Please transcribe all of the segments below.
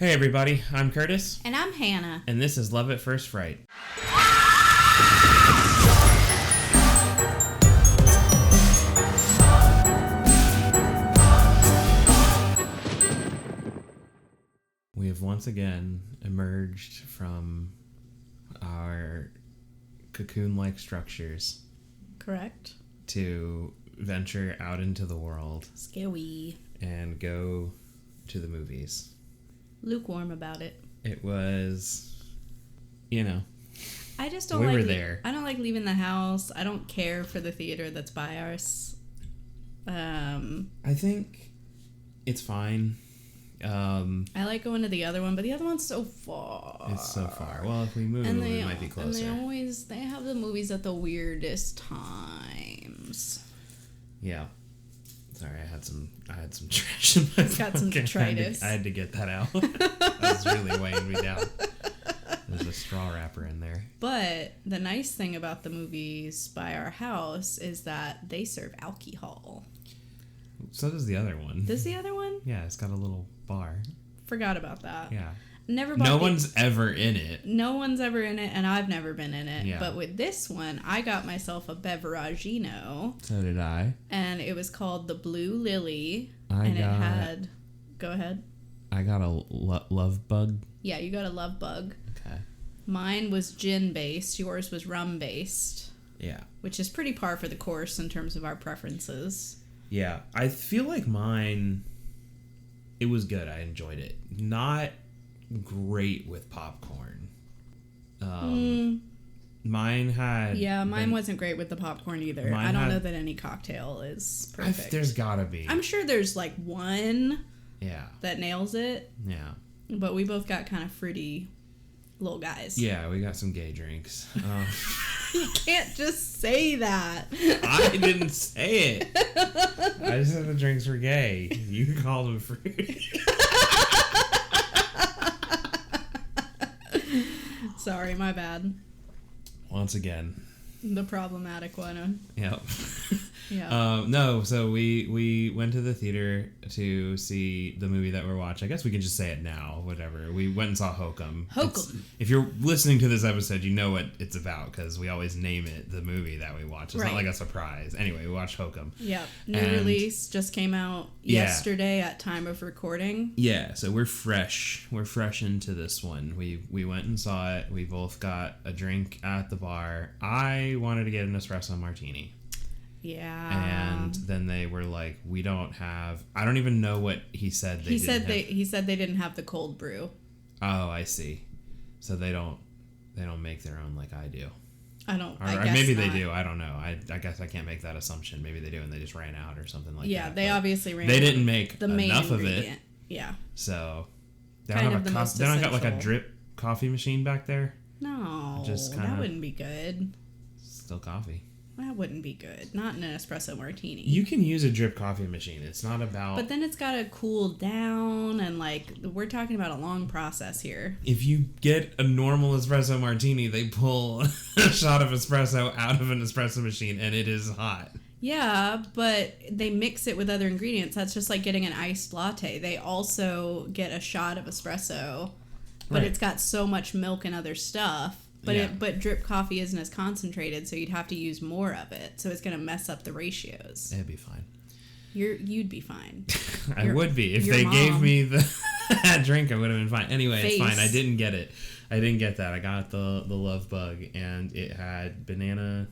Hey everybody, I'm Curtis. And I'm Hannah. And this is Love at First Fright. We have once again emerged from our cocoon-like structures. Correct. To venture out into the world. Scary. And go to the movies. Lukewarm about it. It was, I just don't we like were there. I don't like leaving the house. I don't care for the theater that's by us. I think it's fine. I like going to the other one, but the other one's so far. It's so far. Well, if we move, it might be closer. And they have the movies at the weirdest times. Yeah. Sorry, I had some trash in my Got some detritus. I had to get that out. That was really weighing me down. There's a straw wrapper in there. But the nice thing about the movies by our house is that they serve alcohol. So does the other one. Does the other one? Yeah, it's got a little bar. Forgot about that. Yeah. No one's ever in it. No one's ever in it, and I've never been in it. Yeah. But with this one, I got myself a beveragino. So did I. And it was called the Blue Lily. Go ahead. I got a love bug. Yeah, you got a love bug. Okay. Mine was gin based. Yours was rum based. Yeah. Which is pretty par for the course in terms of our preferences. Yeah, I feel like mine. It was good. I enjoyed it. Not great with popcorn. Mine had... Yeah, mine wasn't great with the popcorn either. I don't know that any cocktail is perfect. There's gotta be. I'm sure there's like one that nails it. Yeah. But we both got kind of fruity little guys. Yeah, we got some gay drinks. You can't just say that. I didn't say it. I just said the drinks were gay. You called them fruity. Sorry, my bad. Once again. The problematic one. Yep. Yeah. No, so we went to the theater to see the movie that we're watching. I guess we can just say it now, whatever. We went and saw Hokum. If you're listening to this episode, you know what it's about because we always name it the movie that we watch. It's not like a surprise. Anyway, we watched Hokum. Yeah. New release just came out yesterday at time of recording. Yeah, so we're fresh. We're fresh into this one. We went and saw it. We both got a drink at the bar. I wanted to get an espresso martini. Yeah. And then they were like, we don't have... I don't even know what he said He said they didn't have the cold brew. Oh, I see. So they don't make their own like I do. I don't... Or I guess maybe not. they do. I don't know. I guess I can't make that assumption. Maybe they do and they just ran out or something like that. Yeah, they obviously ran out. They didn't make the main enough ingredient. of it. Yeah. So... They kind don't of the most they don't got like a essential. drip coffee machine back there? No, Just that wouldn't be good. Still coffee. That wouldn't be good. Not in an espresso martini. You can use a drip coffee machine. It's not about... But then it's got to cool down and like we're talking about a long process here. If you get a normal espresso martini, they pull a shot of espresso out of an espresso machine and it is hot. Yeah, but they mix it with other ingredients. That's just like getting an iced latte. They also get a shot of espresso, but it's got so much milk and other stuff. But drip coffee isn't as concentrated, so you'd have to use more of it. So it's going to mess up the ratios. It'd be fine. You'd be fine. I would be. If they gave me that drink, I would have been fine. Anyway, it's fine. I didn't get it. I didn't get that. I got the love bug, and it had banana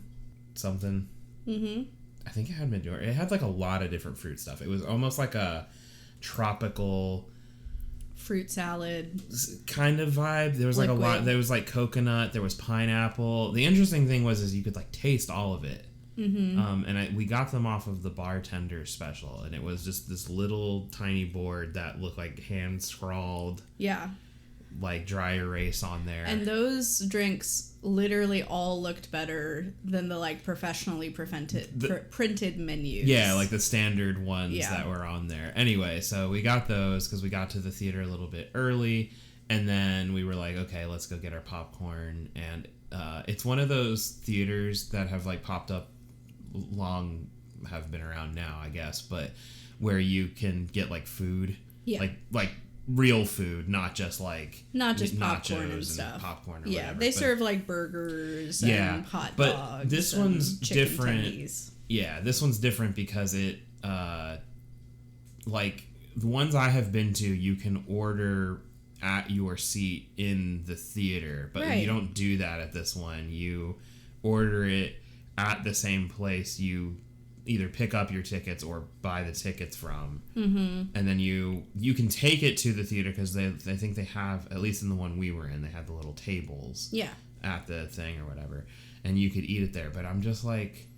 something. Mm-hmm. I think it had majority. It had like a lot of different fruit stuff. It was almost like a tropical... fruit salad kind of vibe. There was like a lot. There was like coconut. There was pineapple. The interesting thing was you could like taste all of it. Mm-hmm. And we got them off of the bartender special, and it was just this little tiny board that looked like hand scrawled. Yeah. Like dry erase on there. And those drinks literally all looked better than the like professionally printed menus. Yeah, like the standard ones that were on there. Anyway, so we got those because we got to the theater a little bit early, and then we were like, okay, let's go get our popcorn. And it's one of those theaters that have like popped up have been around now, I guess, but where you can get like food. Yeah. Like real food, not just popcorn and stuff. Popcorn or yeah, whatever. They serve like burgers and hot dogs. But this one's different. Tendies. Yeah, this one's different because it, like the ones I have been to, you can order at your seat in the theater, but you don't do that at this one. You order it at the same place you either pick up your tickets or buy the tickets from, and then you can take it to the theater because they think they have, at least in the one we were in, they had the little tables at the thing or whatever, and you could eat it there. But I'm just like,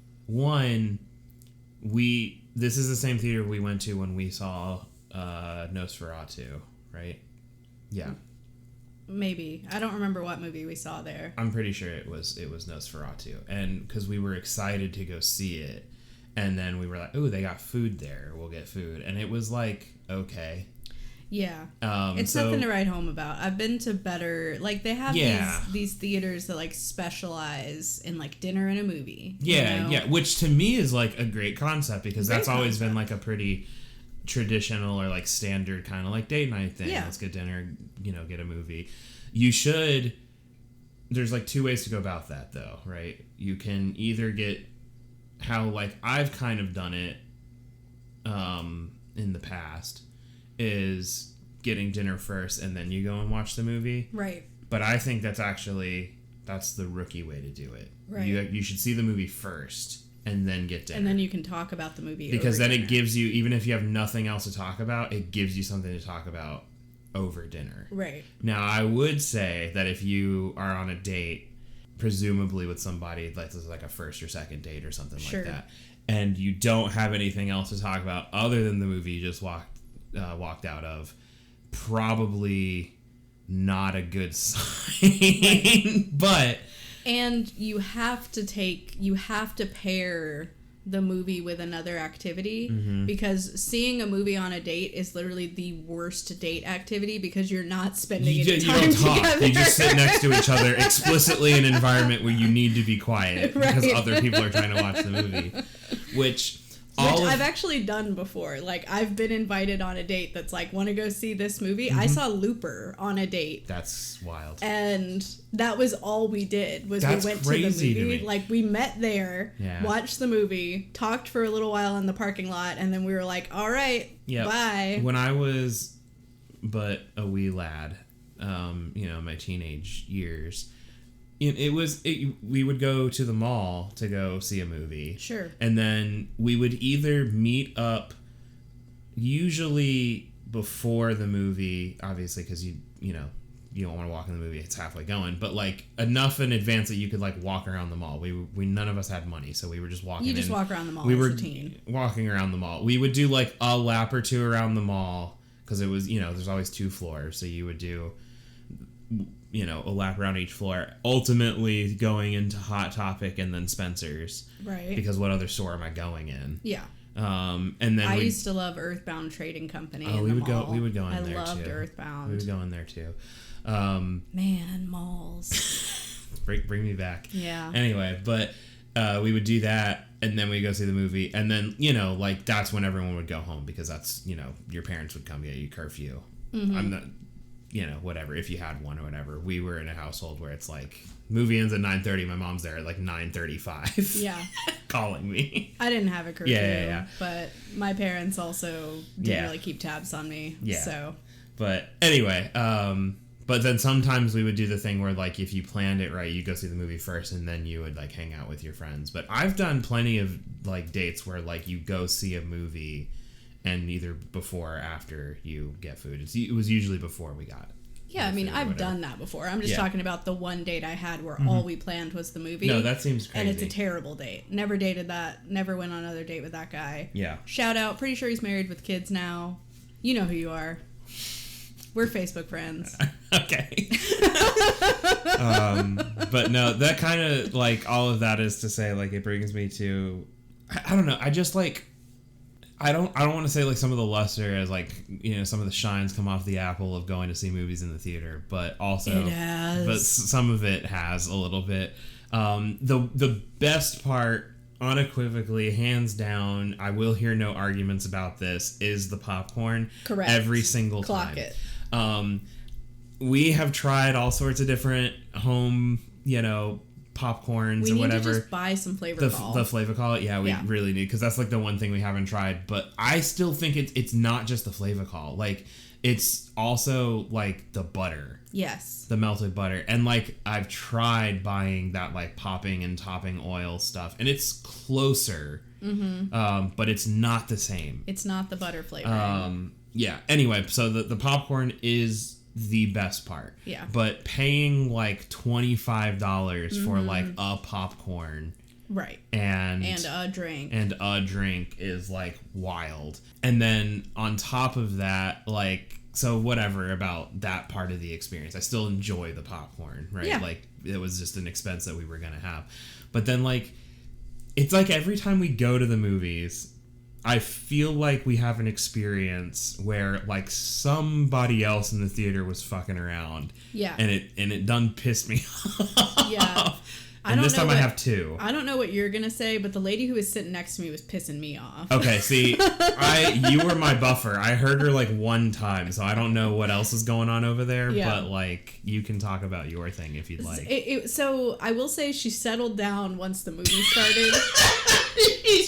this is the same theater we went to when we saw Nosferatu, right? Yeah. Maybe. I don't remember what movie we saw there. I'm pretty sure it was Nosferatu. And because we were excited to go see it. And then we were like, oh, they got food there. We'll get food. And it was like, okay. Yeah. It's something to write home about. I've been to better, like they have these theaters that like specialize in like dinner and a movie. Yeah, yeah. Which to me is like a great concept because that's always been like a pretty traditional or like standard kind of like date night thing. Let's get dinner, get a movie. There's like two ways to go about that though, right? You can either get how like I've kind of done it in the past is getting dinner first and then you go and watch the movie. Right. But I think that's the rookie way to do it. Right. You should see the movie first and then get dinner. And then you can talk about the movie because over then dinner. It gives you, even if you have nothing else to talk about, it gives you something to talk about over dinner. Right. Now, I would say that if you are on a date, presumably with somebody like this is like a first or second date or something like that, and you don't have anything else to talk about other than the movie you just walked out of, probably not a good sign. But and you have to pair the movie with another activity because seeing a movie on a date is literally the worst date activity because you're not spending any time together. You just sit next to each other explicitly in an environment where you need to be quiet because other people are trying to watch the movie, which I've actually done before. Like, I've been invited on a date that's like, want to go see this movie? I saw Looper on a date. That's wild. And that was all we did, was we went to the movie. Like, we met there, watched the movie, talked for a little while in the parking lot, and then we were like, all right, bye. When I was but a wee lad, my teenage years, we would go to the mall to go see a movie. Sure. And then we would either meet up, usually before the movie, obviously, because you don't want to walk in the movie, it's halfway going, but like enough in advance that you could like walk around the mall. We none of us had money, so we were just walking. You just walk around the mall. We were walking around the mall. We would do like a lap or two around the mall because it was there's always 2 floors, so you would do a lap around each floor, ultimately going into Hot Topic and then Spencer's. Right. Because what other store am I going in? Yeah. And then I used to love Earthbound Trading Company. Oh, we would go in there too. I loved Earthbound. We would go in there too. Man, malls. bring me back. Yeah. Anyway, but we would do that, and then we'd go see the movie, and then like that's when everyone would go home because that's your parents would come get you curfew. Mm-hmm. I'm not. Whatever, if you had one or whatever. We were in a household where it's like, movie ends at 9:30, my mom's there at like 9:35. Yeah. Calling me. I didn't have a curfew. Yeah. But my parents also didn't really keep tabs on me. Yeah. So. But anyway, but then sometimes we would do the thing where like, if you planned it right, you go see the movie first and then you would like hang out with your friends. But I've done plenty of like dates where like you go see a movie and either before or after you get food. It was usually before we got. Yeah, I mean, I've done that before. I'm just talking about the one date I had where all we planned was the movie. No, that seems crazy. And it's a terrible date. Never dated that. Never went on another date with that guy. Yeah. Shout out. Pretty sure he's married with kids now. You know who you are. We're Facebook friends. Okay. But no, that kind of like all of that is to say like it brings me to, I don't know. I just like. I don't want to say like some of the luster as like some of the shines come off the apple of going to see movies in the theater, but also some of it has a little bit. The best part, unequivocally, hands down, I will hear no arguments about this, is the popcorn. Correct. Every single time. Clock it. We have tried all sorts of different home, popcorns or whatever. We need to just buy some Flavor Call. The Flavor Call, we really need, because that's like the one thing we haven't tried. But I still think it's not just the Flavor Call. Like, it's also like the butter. Yes. The melted butter. And like, I've tried buying that like popping and topping oil stuff, and it's closer. But it's not the same. It's not the butter flavor. Anyway, so the popcorn is the best part. Yeah. But paying like $25 for like a popcorn. Right. And a drink. And a drink is like wild. And then on top of that, like, so whatever about that part of the experience. I still enjoy the popcorn, right? Yeah. Like, it was just an expense that we were going to have. But then, like, it's like every time we go to the movies, I feel like we have an experience where like somebody else in the theater was fucking around. Yeah. And it done pissed me off. Yeah. And this time I have two. I don't know what you're going to say, but the lady who was sitting next to me was pissing me off. Okay, see, you were my buffer. I heard her like one time, so I don't know what else is going on over there, but like, you can talk about your thing if you'd like. So I will say she settled down once the movie started.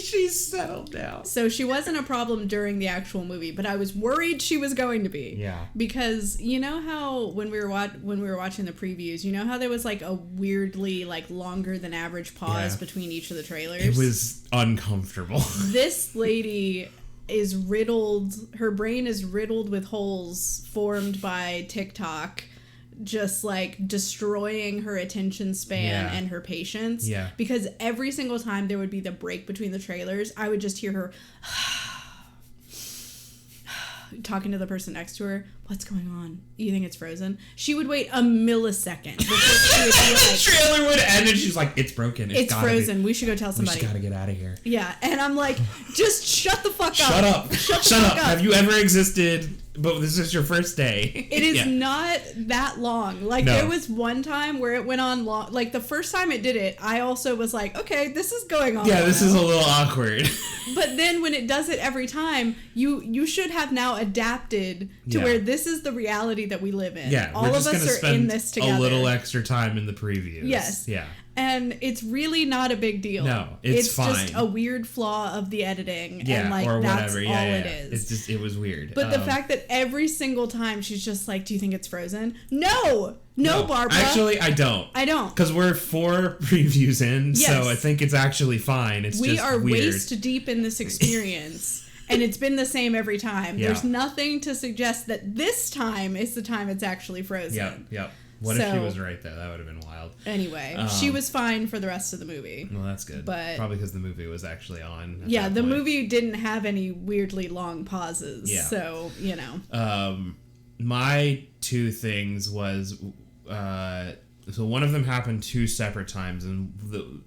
She settled down. So she wasn't a problem during the actual movie, but I was worried she was going to be. Yeah. Because you know how when we were watching the previews, you know how there was like a weirdly like longer than average pause between each of the trailers? It was uncomfortable. This lady is riddled, her brain is riddled with holes formed by TikTok, just like destroying her attention span and her patience. Yeah. Because every single time there would be the break between the trailers, I would just hear her talking to the person next to her. What's going on? You think it's frozen? She would wait a millisecond before she would be like, trailer would end and she's like, it's broken. It's frozen. We should go tell somebody. We just gotta get out of here. Yeah. And I'm like, just shut the fuck up. Shut up. Shut up. Have you ever existed? But this is your first day. It is not that long. Like, there was one time where it went on long. Like, the first time it did it, I also was like, okay, this is going on. Yeah, this is a little awkward. But then when it does it every time, you should have now adapted to where this is the reality that we live in. Yeah, all of us are in this together. A little extra time in the previews. Yes. Yeah. And it's really not a big deal. No, it's fine. It's just a weird flaw of the editing. Yeah, and like, or that's whatever. all it is. It's just, it was weird. But the fact that every single time she's just like, do you think it's frozen? No, Barbara. Actually, I don't. Because we're 4 previews in, so I think it's actually fine. It's we just are weird. waist deep in this experience. And it's been the same every time. Yeah. There's nothing to suggest that this time is the time it's actually frozen. Yep. What if she was right, though? That would have been wild. Anyway, she was fine for the rest of the movie. Well, that's good. But probably because the movie was actually on. Yeah, the movie didn't have any weirdly long pauses. Yeah. So, my 2 things was... so one of them happened 2 separate times, and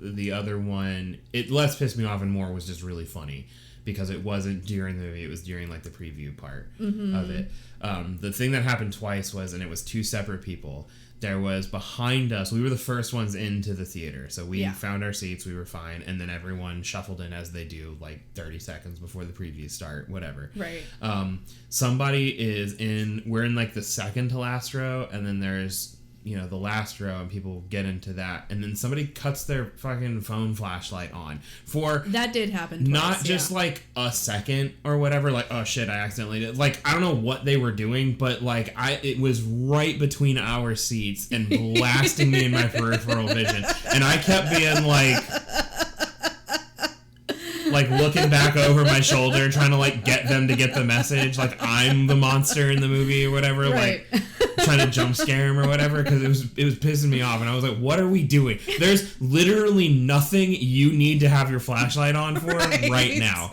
the other one, it less pissed me off and more was just really funny. Because it wasn't during the movie, it was during like the preview part of it. The thing that happened twice was, and it was 2 separate people. There was behind us, we were the first ones into the theater, so we found our seats, we were fine, and then everyone shuffled in as they do, like 30 seconds before the previews start, whatever. Right. Somebody we're in like the second to last row, and then there's the last row, and people get into that, and then somebody cuts their fucking phone flashlight on for that did happen twice, not just like a second or whatever, like, oh shit, I accidentally did, like, I don't know what they were doing, but like it was right between our seats and blasting me in my peripheral vision, and I kept being like looking back over my shoulder trying to like get them to get the message, like I'm the monster in the movie or whatever, right. Like trying to jump scare him or whatever, because it was pissing me off, and I was like, what are we doing? There's literally nothing you need to have your flashlight on for right now.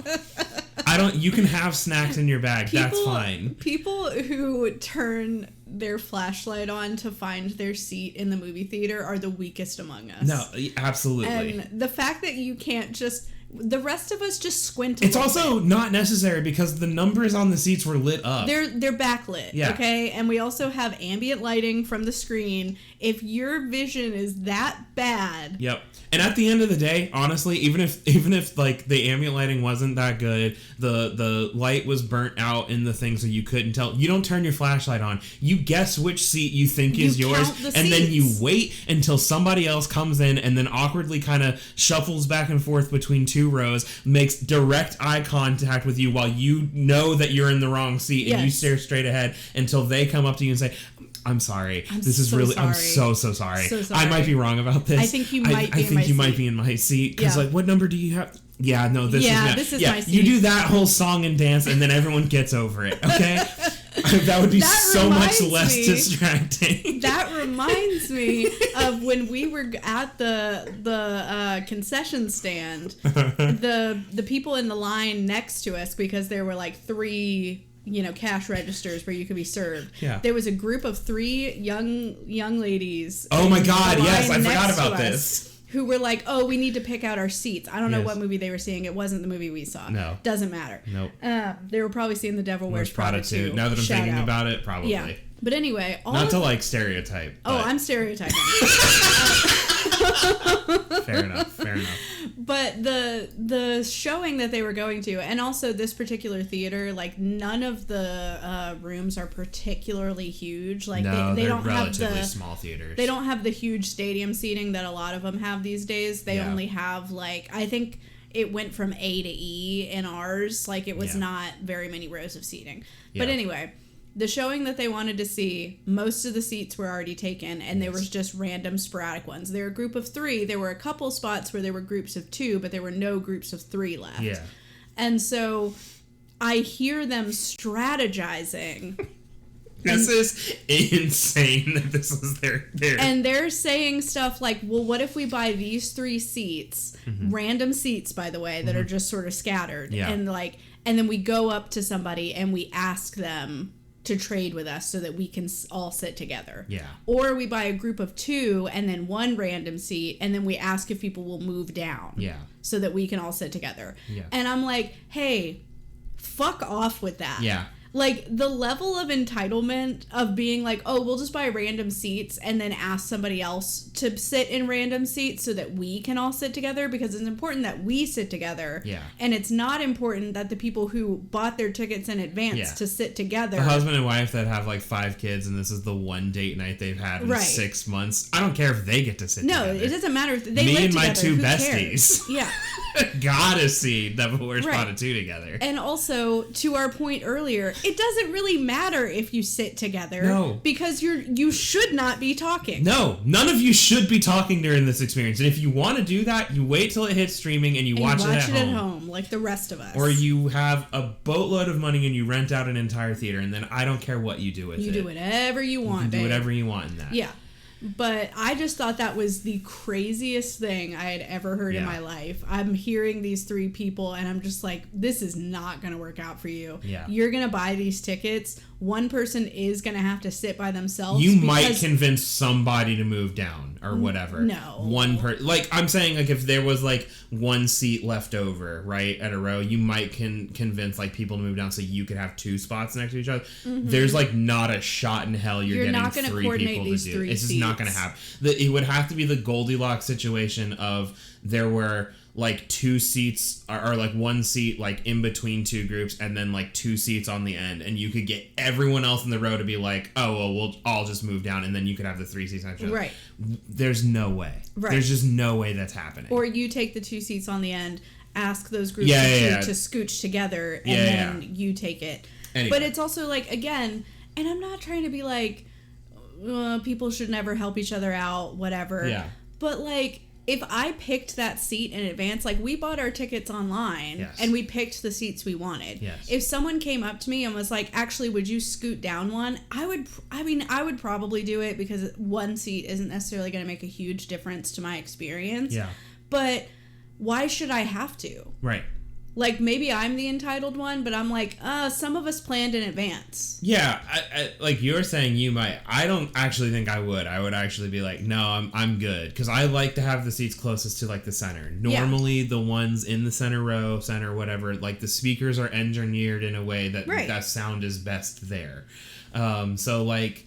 You can have snacks in your bag. That's fine. People who turn their flashlight on to find their seat in the movie theater are the weakest among us. No, absolutely. And the fact that you can't just The rest of us just squint. It's also not necessary because the numbers on the seats were lit up. They're backlit, okay? And we also have ambient lighting from the screen. If your vision is that bad... Yep. And at the end of the day, honestly, even if like the ambient lighting wasn't that good, the light was burnt out in the thing so you couldn't tell. You don't turn your flashlight on. You guess which seat you think is yours, and then you wait until somebody else comes in and then awkwardly kind of shuffles back and forth between two rows, makes direct eye contact with you while you know that you're in the wrong seat, and you stare straight ahead until they come up to you and say, I'm sorry. I'm so sorry. I might be wrong about this. I think you might be in my seat. Because, like, what number do you have? Yeah, no, this is my seat. You do that whole song and dance, and then everyone gets over it, okay? That would be so much less distracting. That reminds me of when we were at the concession stand. The people in the line next to us, because there were, like, 3... cash registers where you could be served. Yeah. There was a group of 3 young ladies. Oh my God! Yes, I forgot about this. Who were like, "Oh, we need to pick out our seats." I don't know what movie they were seeing. It wasn't the movie we saw. No, doesn't matter. Nope. They were probably seeing The Devil Wears Prada 2. Now that I'm thinking about it, probably. Yeah. But anyway, not to like stereotype. Oh, I'm stereotyping. Fair enough. But the showing that they were going to, and also this particular theater, like none of the rooms are particularly huge. Like they don't relatively have small theaters. They don't have the huge stadium seating that a lot of them have these days. They only have like, I think it went from A to E in ours. Like it was not very many rows of seating. But anyway, the showing that they wanted to see, most of the seats were already taken, and there was just random sporadic ones. There were a group of 3. There were a couple spots where there were groups of 2, but there were no groups of 3 left. Yeah. And so I hear them strategizing. This is insane that this was their... And they're saying stuff like, well, what if we buy these 3 seats, random seats, by the way, that are just sort of scattered, and then we go up to somebody and we ask them to trade with us so that we can all sit together. Yeah. Or we buy a group of 2 and then 1 random seat, and then we ask if people will move down. Yeah. So that we can all sit together. Yeah. And I'm like, hey, fuck off with that. Yeah. Like, the level of entitlement of being like, oh, we'll just buy random seats and then ask somebody else to sit in random seats so that we can all sit together, because it's important that we sit together. Yeah. And it's not important that the people who bought their tickets in advance to sit together. The husband and wife that have like 5 kids and this is the one date night they've had in 6 months. I don't care if they get to sit together. No, it doesn't matter. If they Me live and my together. 2 besties. Yeah. Gotta see Devil Wears Prada 2 together. And also, to our point earlier, it doesn't really matter if you sit together. No. Because you should not be talking. No, none of you should be talking during this experience. And if you want to do that, you wait till it hits streaming and you watch it at home. Like the rest of us. Or you have a boatload of money and you rent out an entire theater, and then I don't care what you do with it. You do whatever you want, do whatever you want in that. Yeah. But I just thought that was the craziest thing I had ever heard in my life. I'm hearing these 3 people and I'm just like, this is not going to work out for you. Yeah. You're going to buy these tickets. One person is going to have to sit by themselves. You might convince somebody to move down or whatever. No. Like, I'm saying, like, if there was, like, 1 seat left over, right, at a row, you might convince, like, people to move down so you could have 2 spots next to each other. Mm-hmm. There's, like, not a shot in hell you're getting not gonna 3 coordinate people these to do. 3 It's just not going to happen. It would have to be the Goldilocks situation of there were like 2 seats or like 1 seat like in between 2 groups and then like 2 seats on the end, and you could get everyone else in the row to be like, oh well, we'll all just move down, and then you could have the 3 seats next to each other. Right. There's no way. Right. There's just no way that's happening. Or you take the 2 seats on the end, ask those groups to scooch together, and then you take it. Anyway. But it's also like, again, and I'm not trying to be like, people should never help each other out, whatever. Yeah. But like, if I picked that seat in advance, like we bought our tickets online and we picked the seats we wanted. Yes. If someone came up to me and was like, actually, would you scoot down one? I would probably do it, because 1 seat isn't necessarily going to make a huge difference to my experience. Yeah. But why should I have to? Right. Like, maybe I'm the entitled one, but I'm like, some of us planned in advance. Yeah, I like you're saying you might. I don't actually think I would. I would actually be like, no, I'm good. Because I like to have the seats closest to, like, the center. Normally, the ones in the center row, center, whatever, like, the speakers are engineered in a way that that sound is best there. So, like,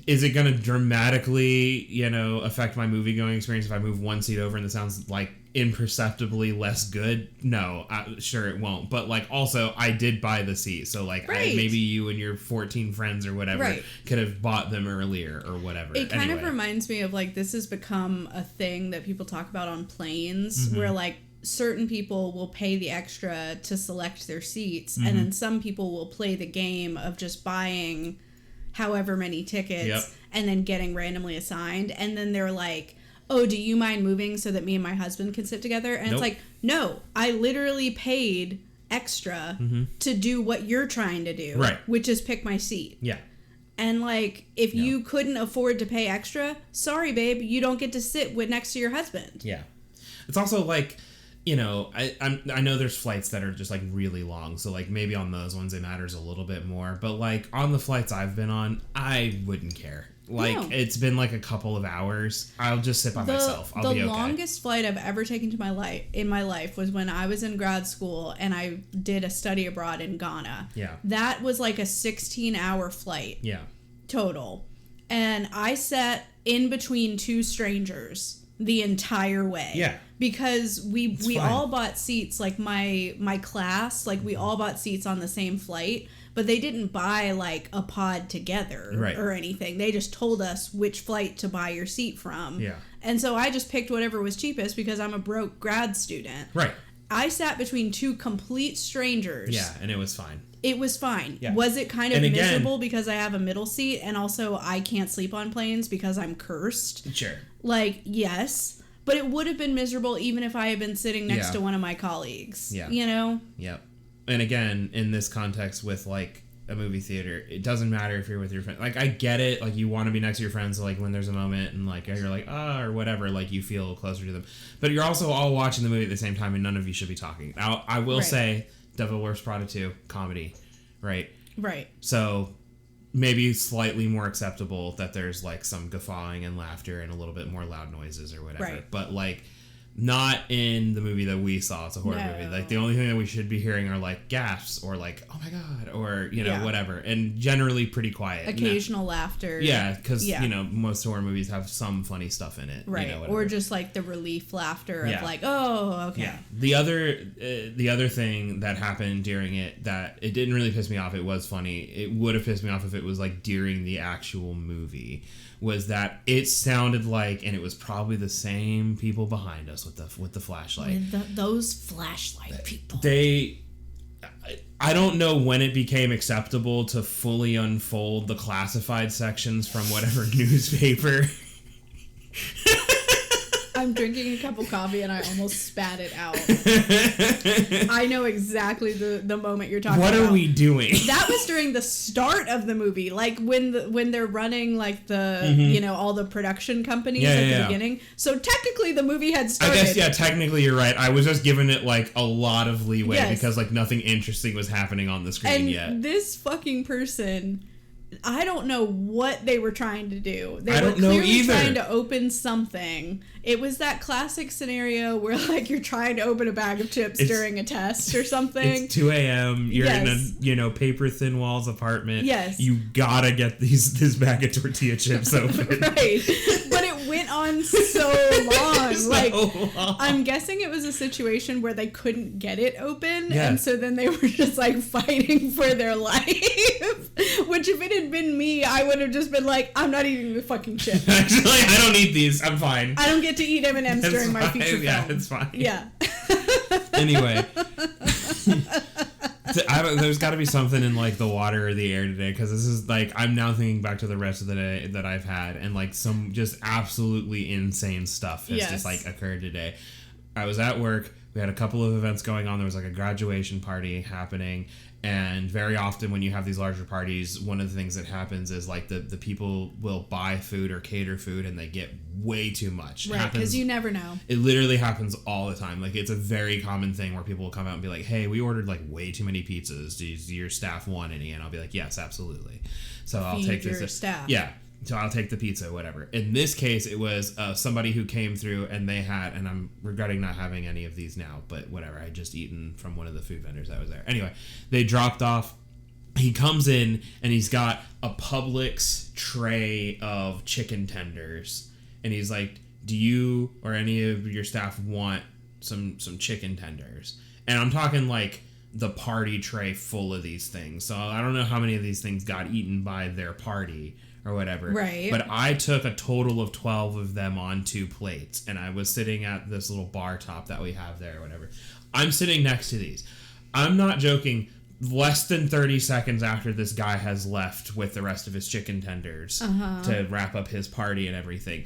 is it going to dramatically, affect my movie-going experience if I move one seat over and the sound's, like, imperceptibly less good? No, sure it won't. But, like, also, I did buy the seat. So, like, maybe you and your 14 friends or whatever could have bought them earlier or whatever. It kind of reminds me of, like, this has become a thing that people talk about on planes where, like, certain people will pay the extra to select their seats, and then some people will play the game of just buying however many tickets and then getting randomly assigned, and then they're like, oh, do you mind moving so that me and my husband can sit together? And it's like, no, I literally paid extra to do what you're trying to do, which is pick my seat. Yeah. And, like, if you couldn't afford to pay extra, sorry, babe, you don't get to sit next to your husband. Yeah. It's also, like, I know there's flights that are just, like, really long, so, like, maybe on those ones it matters a little bit more, but, like, on the flights I've been on, I wouldn't care. Like, it's been, like, a couple of hours. I'll just sit by myself. I'll be okay. The longest flight I've ever taken in my life was when I was in grad school and I did a study abroad in Ghana. Yeah. That was, like, a 16-hour flight. Yeah. Total. And I sat in between two strangers the entire way. Yeah. Because we all bought seats, like my class, like we all bought seats on the same flight, but they didn't buy like a pod together or anything. They just told us which flight to buy your seat from. Yeah. And so I just picked whatever was cheapest because I'm a broke grad student. Right. I sat between two complete strangers. Yeah, and it was fine. It was fine. Yeah. Was it kind of miserable because I have a middle seat and also I can't sleep on planes because I'm cursed? Sure. Like, yes. But it would have been miserable even if I had been sitting next to one of my colleagues. Yeah. You know? Yep. And again, in this context with, like, a movie theater, it doesn't matter if you're with your friends. Like, I get it. Like, you want to be next to your friends, so, like, when there's a moment and, like, you're like, or whatever, like, you feel closer to them. But you're also all watching the movie at the same time and none of you should be talking. Now, I will say, Devil Wears Prada 2, comedy, right? Right. So maybe slightly more acceptable that there's, like, some guffawing and laughter and a little bit more loud noises or whatever. Right. But, like, not in the movie that we saw. It's a horror movie. Like, the only thing that we should be hearing are, like, gasps or, like, oh my God, or, whatever. And generally pretty quiet. Occasional laughter. Yeah, because, most horror movies have some funny stuff in it. Right. Or just, like, the relief laughter of, like, oh, okay. Yeah. The other thing that happened during it that it didn't really piss me off, it was funny. It would have pissed me off if it was, like, during the actual movie. Was that it sounded like, and it was probably the same people behind us with the flashlight. Those flashlight people. I don't know when it became acceptable to fully unfold the classified sections from whatever newspaper. I'm drinking a cup of coffee and I almost spat it out. I know exactly the moment you're talking about. What are we doing? That was during the start of the movie, like when they're running like the all the production companies at the beginning. So technically the movie had started. I guess technically you're right. I was just giving it like a lot of leeway because like nothing interesting was happening on the screen yet. And this fucking person, I don't know what they were trying to do. They were clearly trying to open something. It was that classic scenario where, like, you're trying to open a bag of chips during a test or something. It's 2 a.m. You're in a paper-thin walls apartment. Yes. You gotta get this bag of tortilla chips open. Right. But it went on so long. I'm guessing it was a situation where they couldn't get it open. Yeah. And so then they were just, like, fighting for their life. Which, if it had been me, I would have just been like, I'm not eating the fucking chips. Actually, I don't need these. I'm fine. I don't get to eat M&Ms during my feature film. Yeah, it's fine. Yeah. Anyway. There's got to be something in, like, the water or the air today, because this is, like, I'm now thinking back to the rest of the day that I've had, and, like, some just absolutely insane stuff has just, like, occurred today. I was at work. We had a couple of events going on. There was, like, a graduation party happening. And very often when you have these larger parties, one of the things that happens is like the people will buy food or cater food and they get way too much. Right, because you never know. It literally happens all the time. Like, it's a very common thing where people will come out and be like, hey, we ordered like way too many pizzas. Do your staff want any? And I'll be like, yes, absolutely. So I'll take this. Your staff. Yeah. So I'll take the pizza, whatever. In this case, it was somebody who came through and they had, and I'm regretting not having any of these now, but whatever. I had just eaten from one of the food vendors that was there. Anyway, they dropped off. He comes in and he's got a Publix tray of chicken tenders. And he's like, do you or any of your staff want some chicken tenders? And I'm talking like the party tray full of these things. So I don't know how many of these things got eaten by their party or whatever. Right. But I took a total of 12 of them on 2 plates. And I was sitting at this little bar top that we have there or whatever. I'm sitting next to these. I'm not joking. Less than 30 seconds after this guy has left with the rest of his chicken tenders to wrap up his party and everything,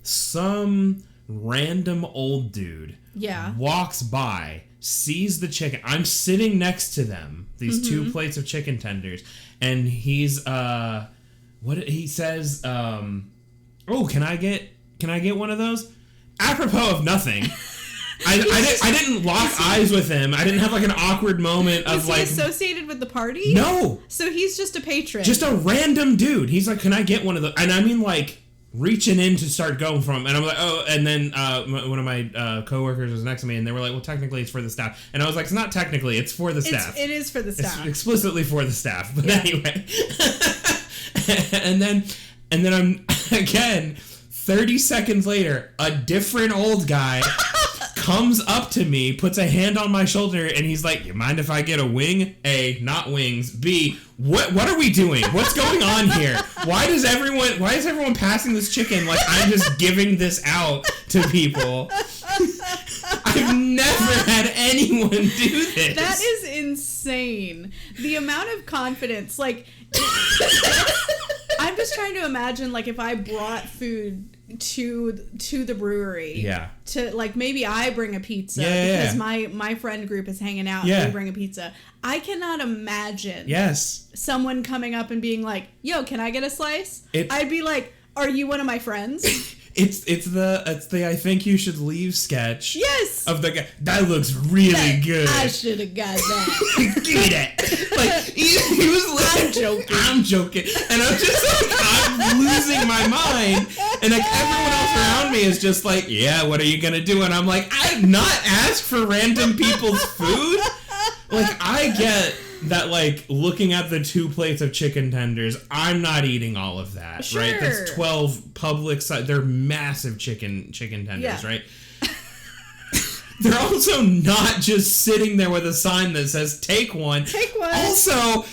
some random old dude walks by, sees the chicken. I'm sitting next to them, these 2 plates of chicken tenders, and he's what he says, oh, can I get one of those? Apropos of nothing. I didn't lock eyes with him. I didn't have like an awkward moment of like... Is he associated with the party? No. So he's just a patron. Just a random dude. He's like, can I get one of those? And I mean like reaching in to start going from, and I'm like, oh, and then one of my coworkers was next to me and they were like, well, technically it's for the staff. And I was like, it's not technically, it's for the staff. It is for the staff. It's explicitly for the staff. But anyway. and then I'm, again, 30 seconds later, a different old guy comes up to me, puts a hand on my shoulder, and he's like, you mind if I get a wing? A, not wings. B, what are we doing? What's going on here? Why is everyone passing this chicken like I'm just giving this out to people? I've never had anyone do this. That is insane. The amount of confidence, like... I'm just trying to imagine, like, if I brought food to the brewery, to like maybe I bring a pizza because my friend group is hanging out and we bring a pizza. I cannot imagine someone coming up and being like, yo, can I get a slice? I'd be like, are you one of my friends? It's the I think you should leave sketch. Yes. Of the guy that looks really good. I should have got that. Give me that. Like he was like, I'm joking, and I'm just like, I'm losing my mind, and like everyone else around me is just like, yeah, what are you gonna do? And I'm like, I've not asked for random people's food. Like I get that, like, looking at the 2 plates of chicken tenders, I'm not eating all of that, right? That's 12 Publix, they're massive chicken tenders, right? They're also not just sitting there with a sign that says, take one. Take one. Also,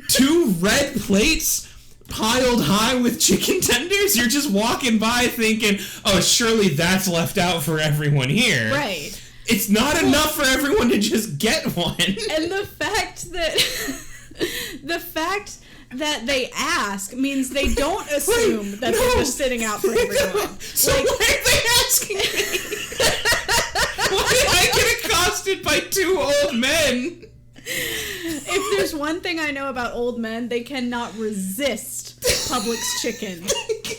2 red plates piled high with chicken tenders? You're just walking by thinking, oh, surely that's left out for everyone here. Right. It's not enough for everyone to just get one. And the fact that they ask means they don't assume that they're just sitting out for everyone. So why are they asking me? Why did I get accosted by 2 old men? If there's one thing I know about old men, they cannot resist Publix chicken.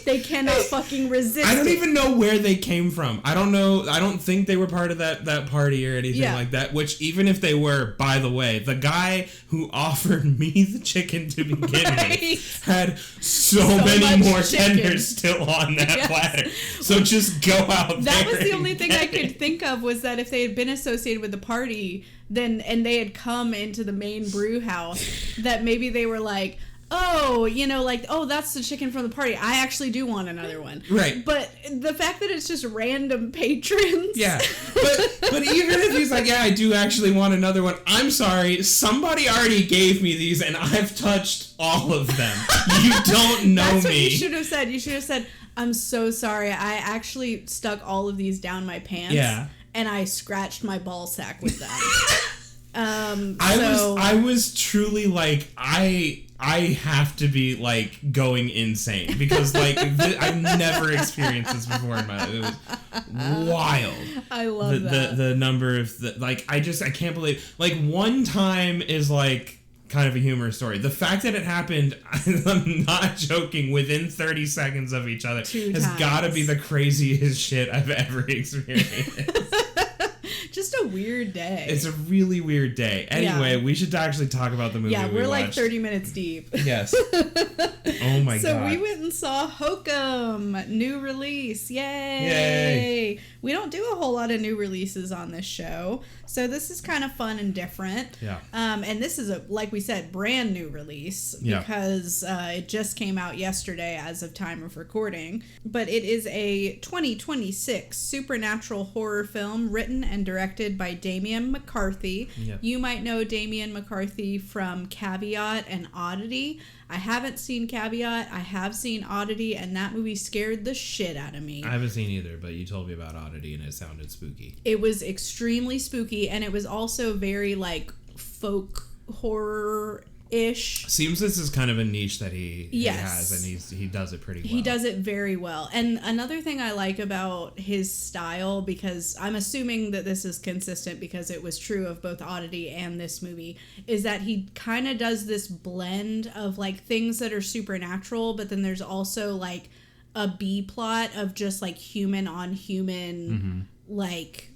They cannot fucking resist I don't even know where they came from. I don't know. I don't think they were part of that party or anything like that. Which, even if they were, by the way, the guy who offered me the chicken to begin with had so many more tenders still on that platter. So just go out there. That was the only thing I could think of, was that if they had been associated with the party, then and they had come into the main brew house, that maybe they were like, oh, you know, like, oh, that's the chicken from the party. I actually do want another one. Right. But the fact that it's just random patrons. Yeah. But even if he's like, yeah, I do actually want another one. I'm sorry. Somebody already gave me these and I've touched all of them. You don't know That's me. What you should have said. You should have said, I'm so sorry. I actually stuck all of these down my pants. Yeah. And I scratched my ball sack with them. I was truly like, I have to be like going insane because like I've never experienced this before in my life. It was wild. I love the number of like I can't believe, like, one time is like kind of a humorous story. The fact that it happened, I'm not joking, within 30 seconds of each other has got to be the craziest shit I've ever experienced. Just a weird day. It's a really weird day. Anyway, we should actually talk about the movie. Yeah, we're like 30 minutes deep. Yes. Oh my god. So we went and saw Hokum, new release. Yay! We don't do a whole lot of new releases on this show, so this is kind of fun and different. Yeah. And this is like we said, brand new release because it just came out yesterday as of time of recording. But it is a 2026 supernatural horror film written and directed by Damian McCarthy. Yep. You might know Damian McCarthy from Caveat and Oddity. I haven't seen Caveat. I have seen Oddity, and that movie scared the shit out of me. I haven't seen either, but you told me about Oddity, and it sounded spooky. It was extremely spooky, and it was also very, like, folk horror-ish. Seems this is kind of a niche that he has, and he does it pretty well. He does it very well. And another thing I like about his style, because I'm assuming that this is consistent because it was true of both Oddity and this movie, is that he kind of does this blend of, like, things that are supernatural, but then there's also, like, a B plot of just, like, human on human, like,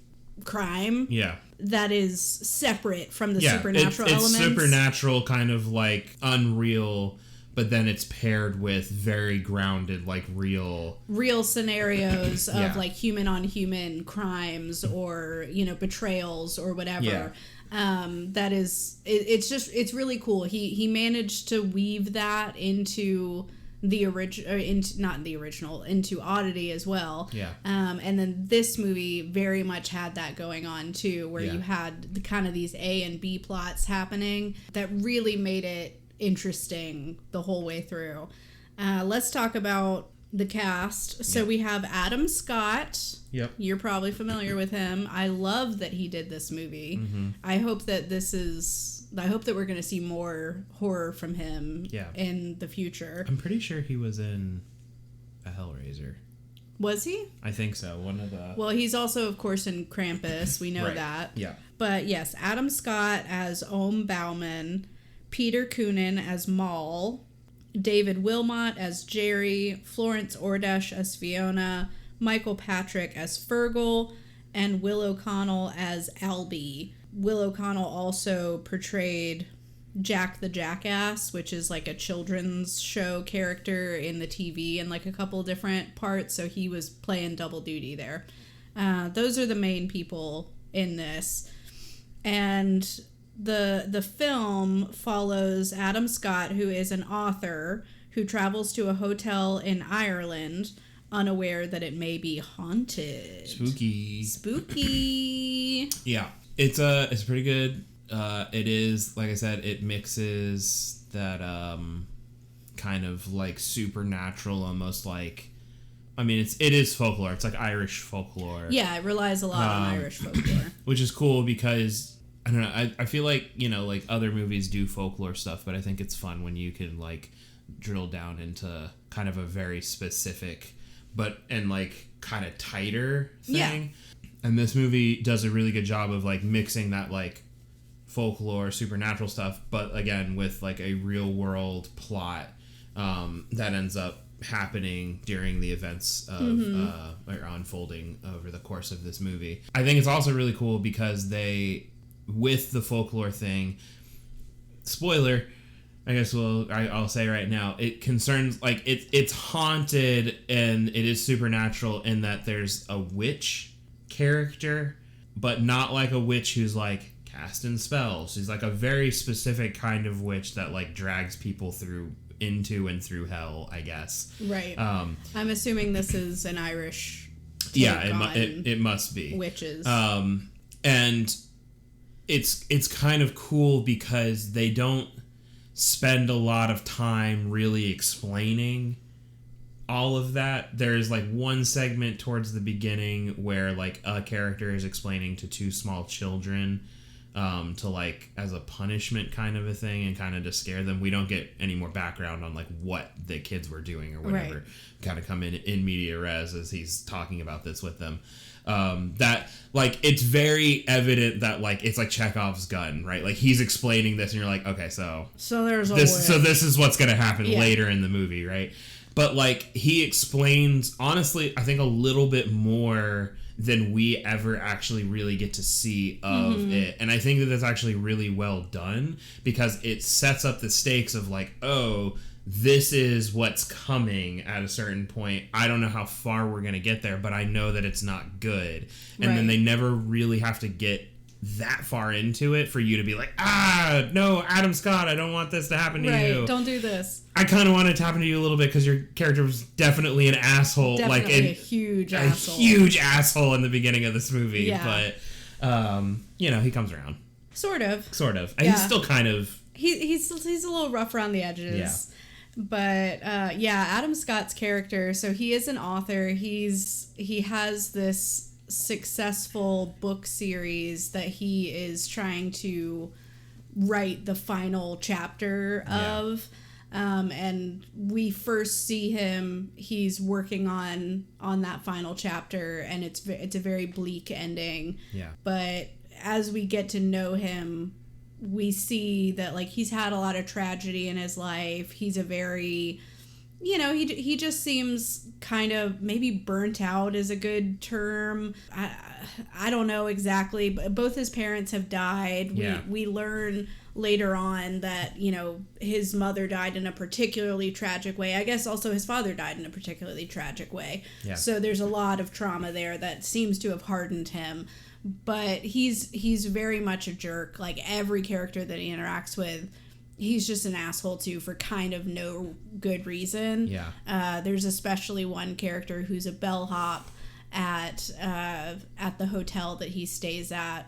crime. Yeah. That is separate from the supernatural elements. It's supernatural, kind of like unreal, but then it's paired with very grounded, like real scenarios of like human on human crimes or, you know, betrayals or whatever. Yeah. That is, it's really cool. He managed to weave that into the original, into Oddity as well. Yeah. And then this movie very much had that going on too, where you had kind of these A and B plots happening that really made it interesting the whole way through. Let's talk about the cast. So we have Adam Scott. Yep. You're probably familiar with him. I love that he did this movie. Mm-hmm. I hope that we're going to see more horror from him in the future. I'm pretty sure he was in a Hellraiser. Was he? I think so. One of the... Well, he's also, of course, in Krampus. We know that. Yeah. But yes, Adam Scott as Ohm Bauman, Peter Coonan as Maul, David Wilmot as Jerry, Florence Ordesh as Fiona, Michael Patrick as Fergal, and Will O'Connell as Albie. Will O'Connell also portrayed Jack the Jackass, which is like a children's show character in the TV and like a couple different parts, so he was playing double duty there. Those are the main people in this. And the film follows Adam Scott, who is an author who travels to a hotel in Ireland, unaware that it may be haunted. Spooky. Yeah. It's pretty good. It is, like I said, it mixes that kind of like supernatural, almost like, I mean, it is folklore. It's like Irish folklore. Yeah, it relies a lot on Irish folklore. Which is cool because, I don't know, I feel like, you know, like other movies do folklore stuff, but I think it's fun when you can like drill down into kind of a very specific and like kind of tighter thing. Yeah. And this movie does a really good job of like mixing that like folklore, supernatural stuff, but again with like a real world plot that ends up happening during the events of or unfolding over the course of this movie. I think it's also really cool because they, with the folklore thing, spoiler, I guess I'll say right now, it concerns, like, it's haunted and it is supernatural in that there's a witch character, but not like a witch who's like casting spells. She's like a very specific kind of witch that like drags people into and through hell, I guess. Right. I'm assuming this is an Irish take. Yeah, it must be witches. And it's kind of cool because they don't spend a lot of time really explaining all of that. There's like one segment towards the beginning where like a character is explaining to two small children to like as a punishment kind of a thing and kind of to scare them. We don't get any more background on like what the kids were doing or whatever. Right. Kind of come in media res as he's talking about this with them. That like it's very evident that like it's like Chekhov's gun, right? Like he's explaining this and you're like, okay, so there's this is what's gonna happen later in the movie, right? But like he explains honestly I think a little bit more than we ever actually really get to see of it. And I think that that's actually really well done because it sets up the stakes of like, oh, this is what's coming at a certain point. I don't know how far we're going to get there, but I know that it's not good. And then they never really have to get that far into it for you to be like, no, Adam Scott, I don't want this to happen to you. Don't do this. I kind of want it to happen to you a little bit because your character was definitely an asshole. Definitely like a huge asshole. A huge asshole in the beginning of this movie. Yeah. But, he comes around. Sort of. And he's still kind of... He's a little rough around the edges. Yeah. But, Adam Scott's character, so he is an author. He has this successful book series that he is trying to write the final chapter of. And we first see him, he's working on that final chapter, and it's a very bleak ending. Yeah. But as we get to know him, we see that like he's had a lot of tragedy in his life. He's a very, he just seems kind of maybe burnt out is a good term. I don't know exactly, but both his parents have died. Yeah. We learn later on that, his mother died in a particularly tragic way. I guess also his father died in a particularly tragic way. Yeah. So there's a lot of trauma there that seems to have hardened him. But he's very much a jerk. Like every character that he interacts with, he's just an asshole to for kind of no good reason. Yeah. There's especially one character who's a bellhop at the hotel that he stays at,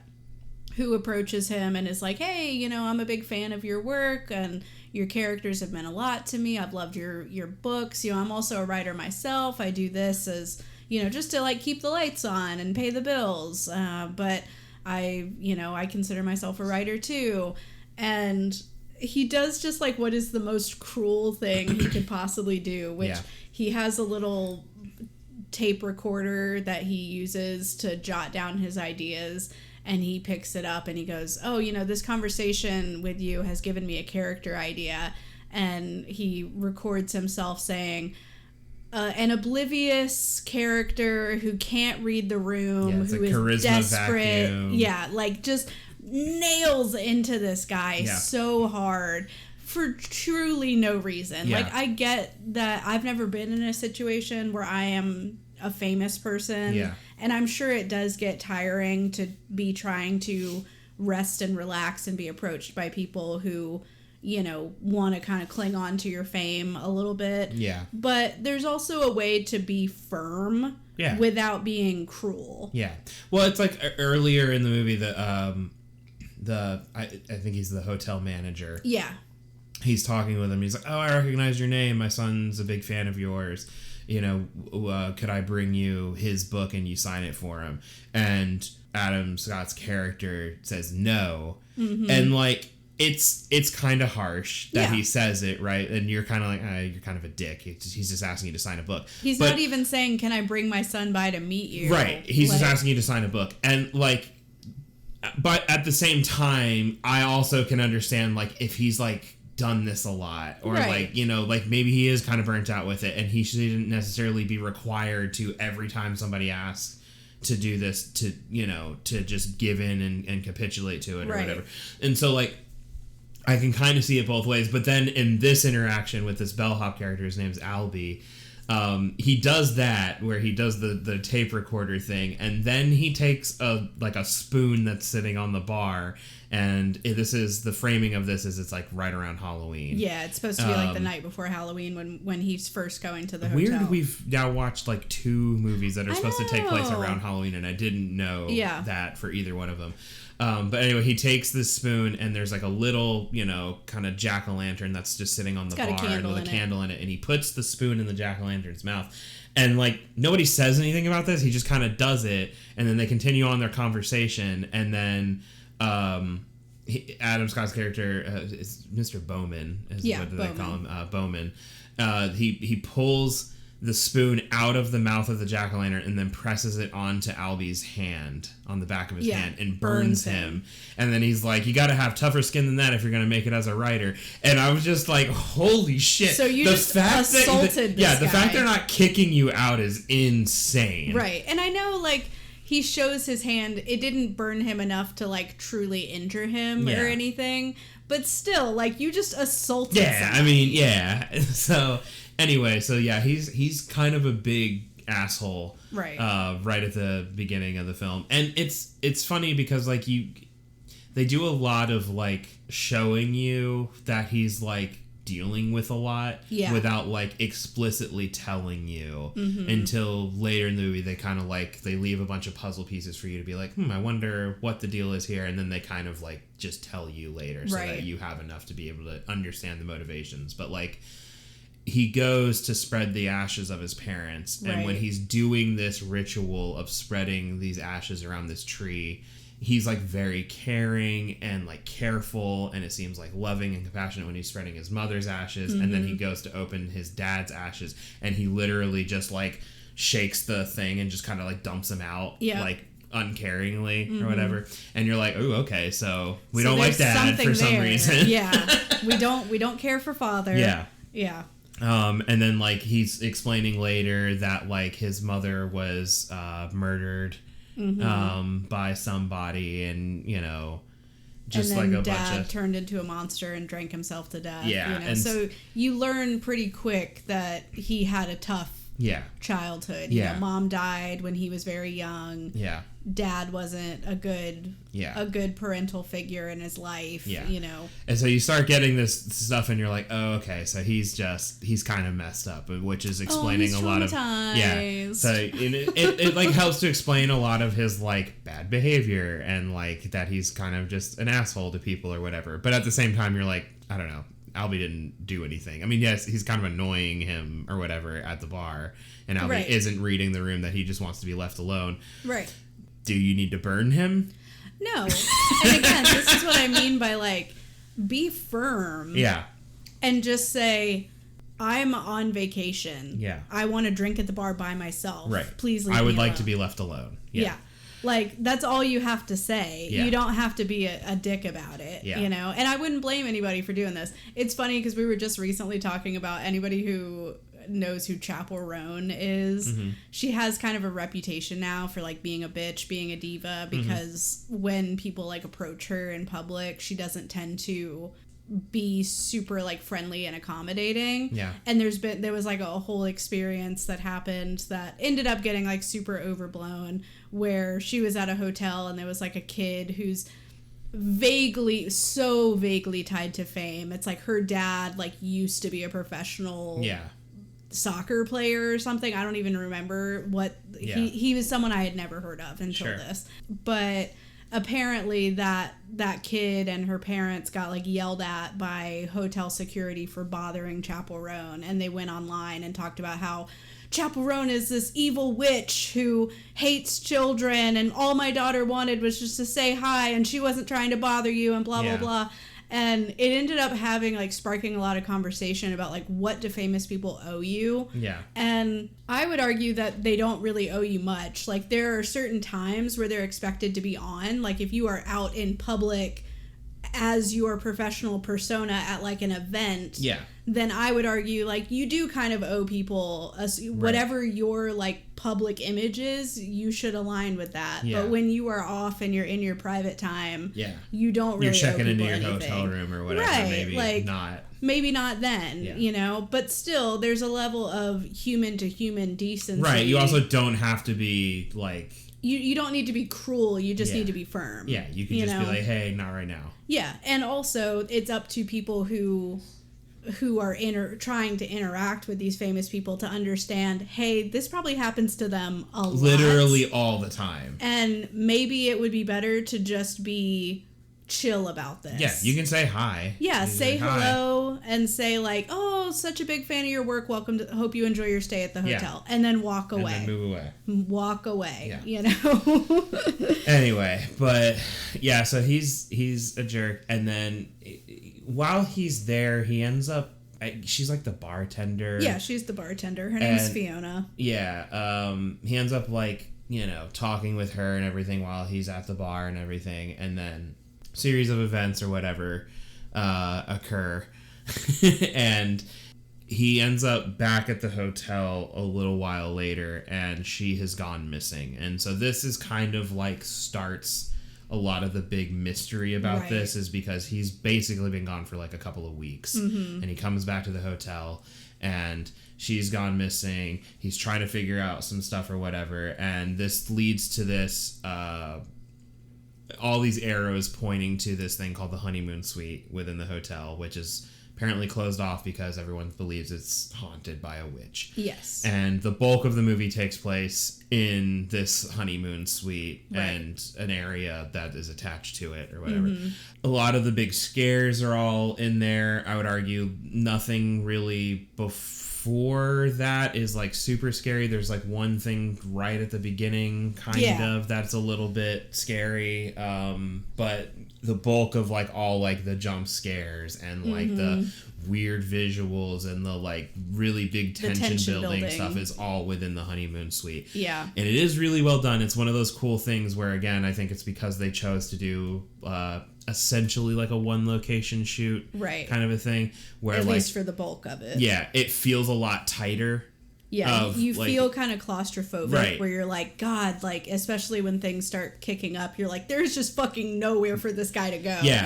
who approaches him and is like, hey, I'm a big fan of your work and your characters have meant a lot to me. I've loved your books. I'm also a writer myself. I do this as, just to like keep the lights on and pay the bills. But I consider myself a writer too. And he does just like what is the most cruel thing he could possibly do, which he has a little tape recorder that he uses to jot down his ideas. And he picks it up and he goes, oh, this conversation with you has given me a character idea. And he records himself saying, an oblivious character who can't read the room, who is desperate. Vacuum. Yeah, like just nails into this guy so hard for truly no reason. Yeah. Like I get that I've never been in a situation where I am a famous person. Yeah. And I'm sure it does get tiring to be trying to rest and relax and be approached by people who, want to kind of cling on to your fame a little bit. Yeah. But there's also a way to be firm without being cruel. Yeah. Well, it's like earlier in the movie that I think he's the hotel manager. Yeah. He's talking with him. He's like, oh, I recognize your name. My son's a big fan of yours. Could I bring you his book and you sign it for him? And Adam Scott's character says no. Mm-hmm. And like, it's kind of harsh that he says it, right? And you're kind of like, you're kind of a dick. He's just asking you to sign a book. He's not even saying, can I bring my son by to meet you? Right. He's just asking you to sign a book. And like, but at the same time, I also can understand like if he's like done this a lot or like, like maybe he is kind of burnt out with it and he shouldn't necessarily be required to every time somebody asks to do this to, to just give in and capitulate to it or whatever. And so like, I can kind of see it both ways, but then in this interaction with this bellhop character, his name's Albie, he does that where he does the tape recorder thing, and then he takes a spoon that's sitting on the bar, and this is the framing of this is it's like right around Halloween. Yeah, it's supposed to be like the night before Halloween when he's first going to the hotel. Weird, we've now watched like 2 movies that are supposed to take place around Halloween, and I didn't know that for either one of them. But anyway, he takes this spoon and there's like a little, kind of jack-o'-lantern that's just sitting on the bar with a candle in it. And he puts the spoon in the jack-o'-lantern's mouth. And like, nobody says anything about this. He just kind of does it. And then they continue on their conversation. And then Adam Scott's character is Mr. Bowman, is what they call him, Bowman. He pulls the spoon out of the mouth of the jack-o'-lantern and then presses it onto Albie's hand, on the back of his hand, and burns him. And then he's like, you gotta have tougher skin than that if you're gonna make it as a writer. And I was just like, holy shit. So you just assaulted this guy. The fact they're not kicking you out is insane. Right. And I know, like, he shows his hand, it didn't burn him enough to, like, truly injure him or anything. But still, like, you just assaulted someone. I mean, yeah. So... Anyway, so yeah, he's kind of a big asshole, right at the beginning of the film, and it's funny because like they do a lot of like showing you that he's like dealing with a lot without like explicitly telling you until later in the movie. They kind of like they leave a bunch of puzzle pieces for you to be like, I wonder what the deal is here, and then they kind of like just tell you later so that you have enough to be able to understand the motivations. But like, he goes to spread the ashes of his parents, and when he's doing this ritual of spreading these ashes around this tree, he's like very caring and like careful, and it seems like loving and compassionate when he's spreading his mother's ashes. And then he goes to open his dad's ashes, and he literally just like shakes the thing and just kind of like dumps them out like uncaringly or whatever. And you're like, oh, okay, so we don't like dad for some reason. we don't care for father. And then like he's explaining later that like his mother was murdered by somebody, and you know, just and then like a dad bunch of turned into a monster and drank himself to death. Yeah, you know? and so you learn pretty quick that he had a tough childhood. You know, mom died when he was very young. Dad wasn't a good parental figure in his life. You know, and so you start getting this stuff, and you're like, oh, okay, so he's kind of messed up, which is explaining a lot of So it like helps to explain a lot of his like bad behavior, and like that he's kind of just an asshole to people or whatever. But at the same time, you're like, I don't know, Albie didn't do anything. I mean, yes, he's kind of annoying him or whatever at the bar, and Albie isn't reading the room that he just wants to be left alone. Right. Do you need to burn him? No. And again, this is what I mean by like, be firm. Yeah. And just say, I'm on vacation. Yeah. I want to drink at the bar by myself. Right. Please leave me I would alone. like to be left alone. Yeah. Like, that's all you have to say. You don't have to be a dick about it, you know? And I wouldn't blame anybody for doing this. It's funny because we were just recently talking about anybody who knows who Chappel Roan is. She has kind of a reputation now for, like, being a bitch, being a diva, because when people, like, approach her in public, she doesn't tend to be super like friendly and accommodating. And there was like a whole experience that happened that ended up getting like super overblown, where she was at a hotel and there was like a kid who's vaguely tied to fame. It's like her dad like used to be a professional soccer player or something. I don't even remember what he was. Someone I had never heard of until this, but apparently that kid and her parents got like yelled at by hotel security for bothering Chappel Roan, and they went online and talked about how Chappel Roan is this evil witch who hates children, and all my daughter wanted was just to say hi, and she wasn't trying to bother you, and blah blah blah. And it ended up sparking a lot of conversation about like, what do famous people owe you? And I would argue that they don't really owe you much. Like, there are certain times where they're expected to be on. Like, if you are out in public as your professional persona at like an event, then I would argue like you do kind of owe people whatever your like public image is, you should align with that. But when you are off and you're in your private time, you don't really you're checking into your anything. hotel room or whatever. Maybe not then, you know, but still there's a level of human to human decency. Right. You also don't have to be like, you don't need to be cruel. You just need to be firm. Yeah, you can just be like, hey, not right now. Yeah, and also it's up to people who are trying to interact with these famous people to understand, hey, this probably happens to them a lot. Literally all the time. And maybe it would be better to just be chill about this. Yeah, you can say hi. Yeah, say hello and say like, "Oh, such a big fan of your work. Welcome to. Hope you enjoy your stay at the hotel." And then walk away. And then move away. Walk away. Yeah. You know. Anyway, but yeah, so he's a jerk, and then while he's there, he ends up. She's like the bartender. Yeah, she's the bartender. Her name's Fiona. Yeah. He ends up like, you know, talking with her and everything while he's at the bar and everything, and then series of events or whatever occur and he ends up back at the hotel a little while later and she has gone missing. And so this is kind of like starts a lot of the big mystery about this, is because he's basically been gone for like a couple of weeks and he comes back to the hotel and she's gone missing. He's trying to figure out some stuff or whatever, and this leads to this all these arrows pointing to this thing called the honeymoon suite within the hotel, which is apparently closed off because everyone believes it's haunted by a witch. Yes. And the bulk of the movie takes place in this honeymoon suite and an area that is attached to it or whatever. A lot of the big scares are all in there. I would argue nothing really before that is like super scary. There's like one thing right at the beginning kind of that's a little bit scary, but the bulk of like all like the jump scares and like the weird visuals and the like really big tension building stuff is all within the honeymoon suite. Yeah. And it is really well done. It's one of those cool things where, again, I think it's because they chose to do essentially like a one location shoot kind of a thing, where at like, least for the bulk of it. Yeah, it feels a lot tighter. Yeah, you feel kind of claustrophobic where you're like, God, like, especially when things start kicking up, you're like, there's just fucking nowhere for this guy to go. Yeah.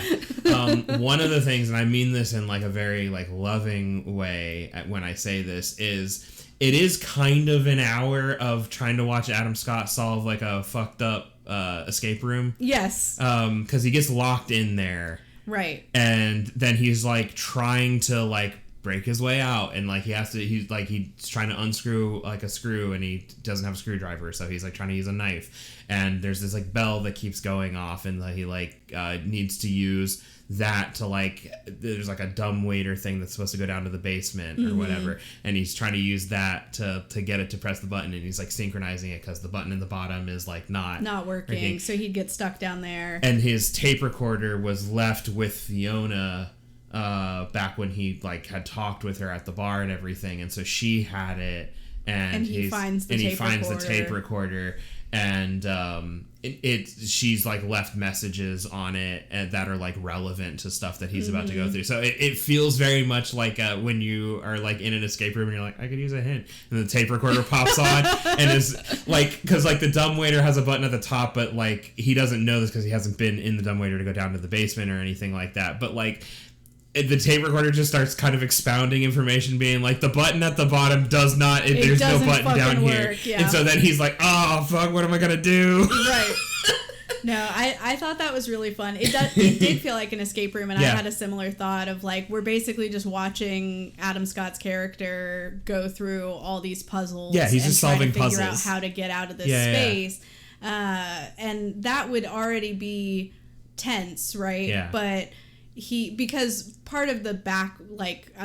One of the things, and I mean this in like a very like loving way when I say this, is it is kind of an hour of trying to watch Adam Scott solve like a fucked up escape room. Yes. Because he gets locked in there. Right. And then he's like trying to like break his way out, and like he's trying to unscrew like a screw, and he doesn't have a screwdriver, so he's like trying to use a knife, and there's this like bell that keeps going off, and he like needs to use that to like, there's like a dumbwaiter thing that's supposed to go down to the basement or whatever, and he's trying to use that to get it to press the button, and he's like synchronizing it because the button in the bottom is like not working, so he'd get stuck down there. And his tape recorder was left with Fiona back when he like had talked with her at the bar and everything, and so she had it, and he finds the tape recorder, and she's like left messages on it that are like relevant to stuff that he's about to go through. So it feels very much like when you are like in an escape room and you're like, I could use a hint, and the tape recorder pops on and is like, because like the dumbwaiter has a button at the top, but like he doesn't know this because he hasn't been in the dumbwaiter to go down to the basement or anything like that, but like the tape recorder just starts kind of expounding information, being like, the button at the bottom does not, there's no button down here. Yeah. And so then he's like, oh, fuck, what am I going to do? Right. No, I thought that was really fun. It did feel like an escape room, and I had a similar thought of like, we're basically just watching Adam Scott's character go through all these puzzles. Yeah, he's just solving puzzles. Figure out how to get out of this space. Yeah. And that would already be tense, right? Yeah. But because part of the back, like,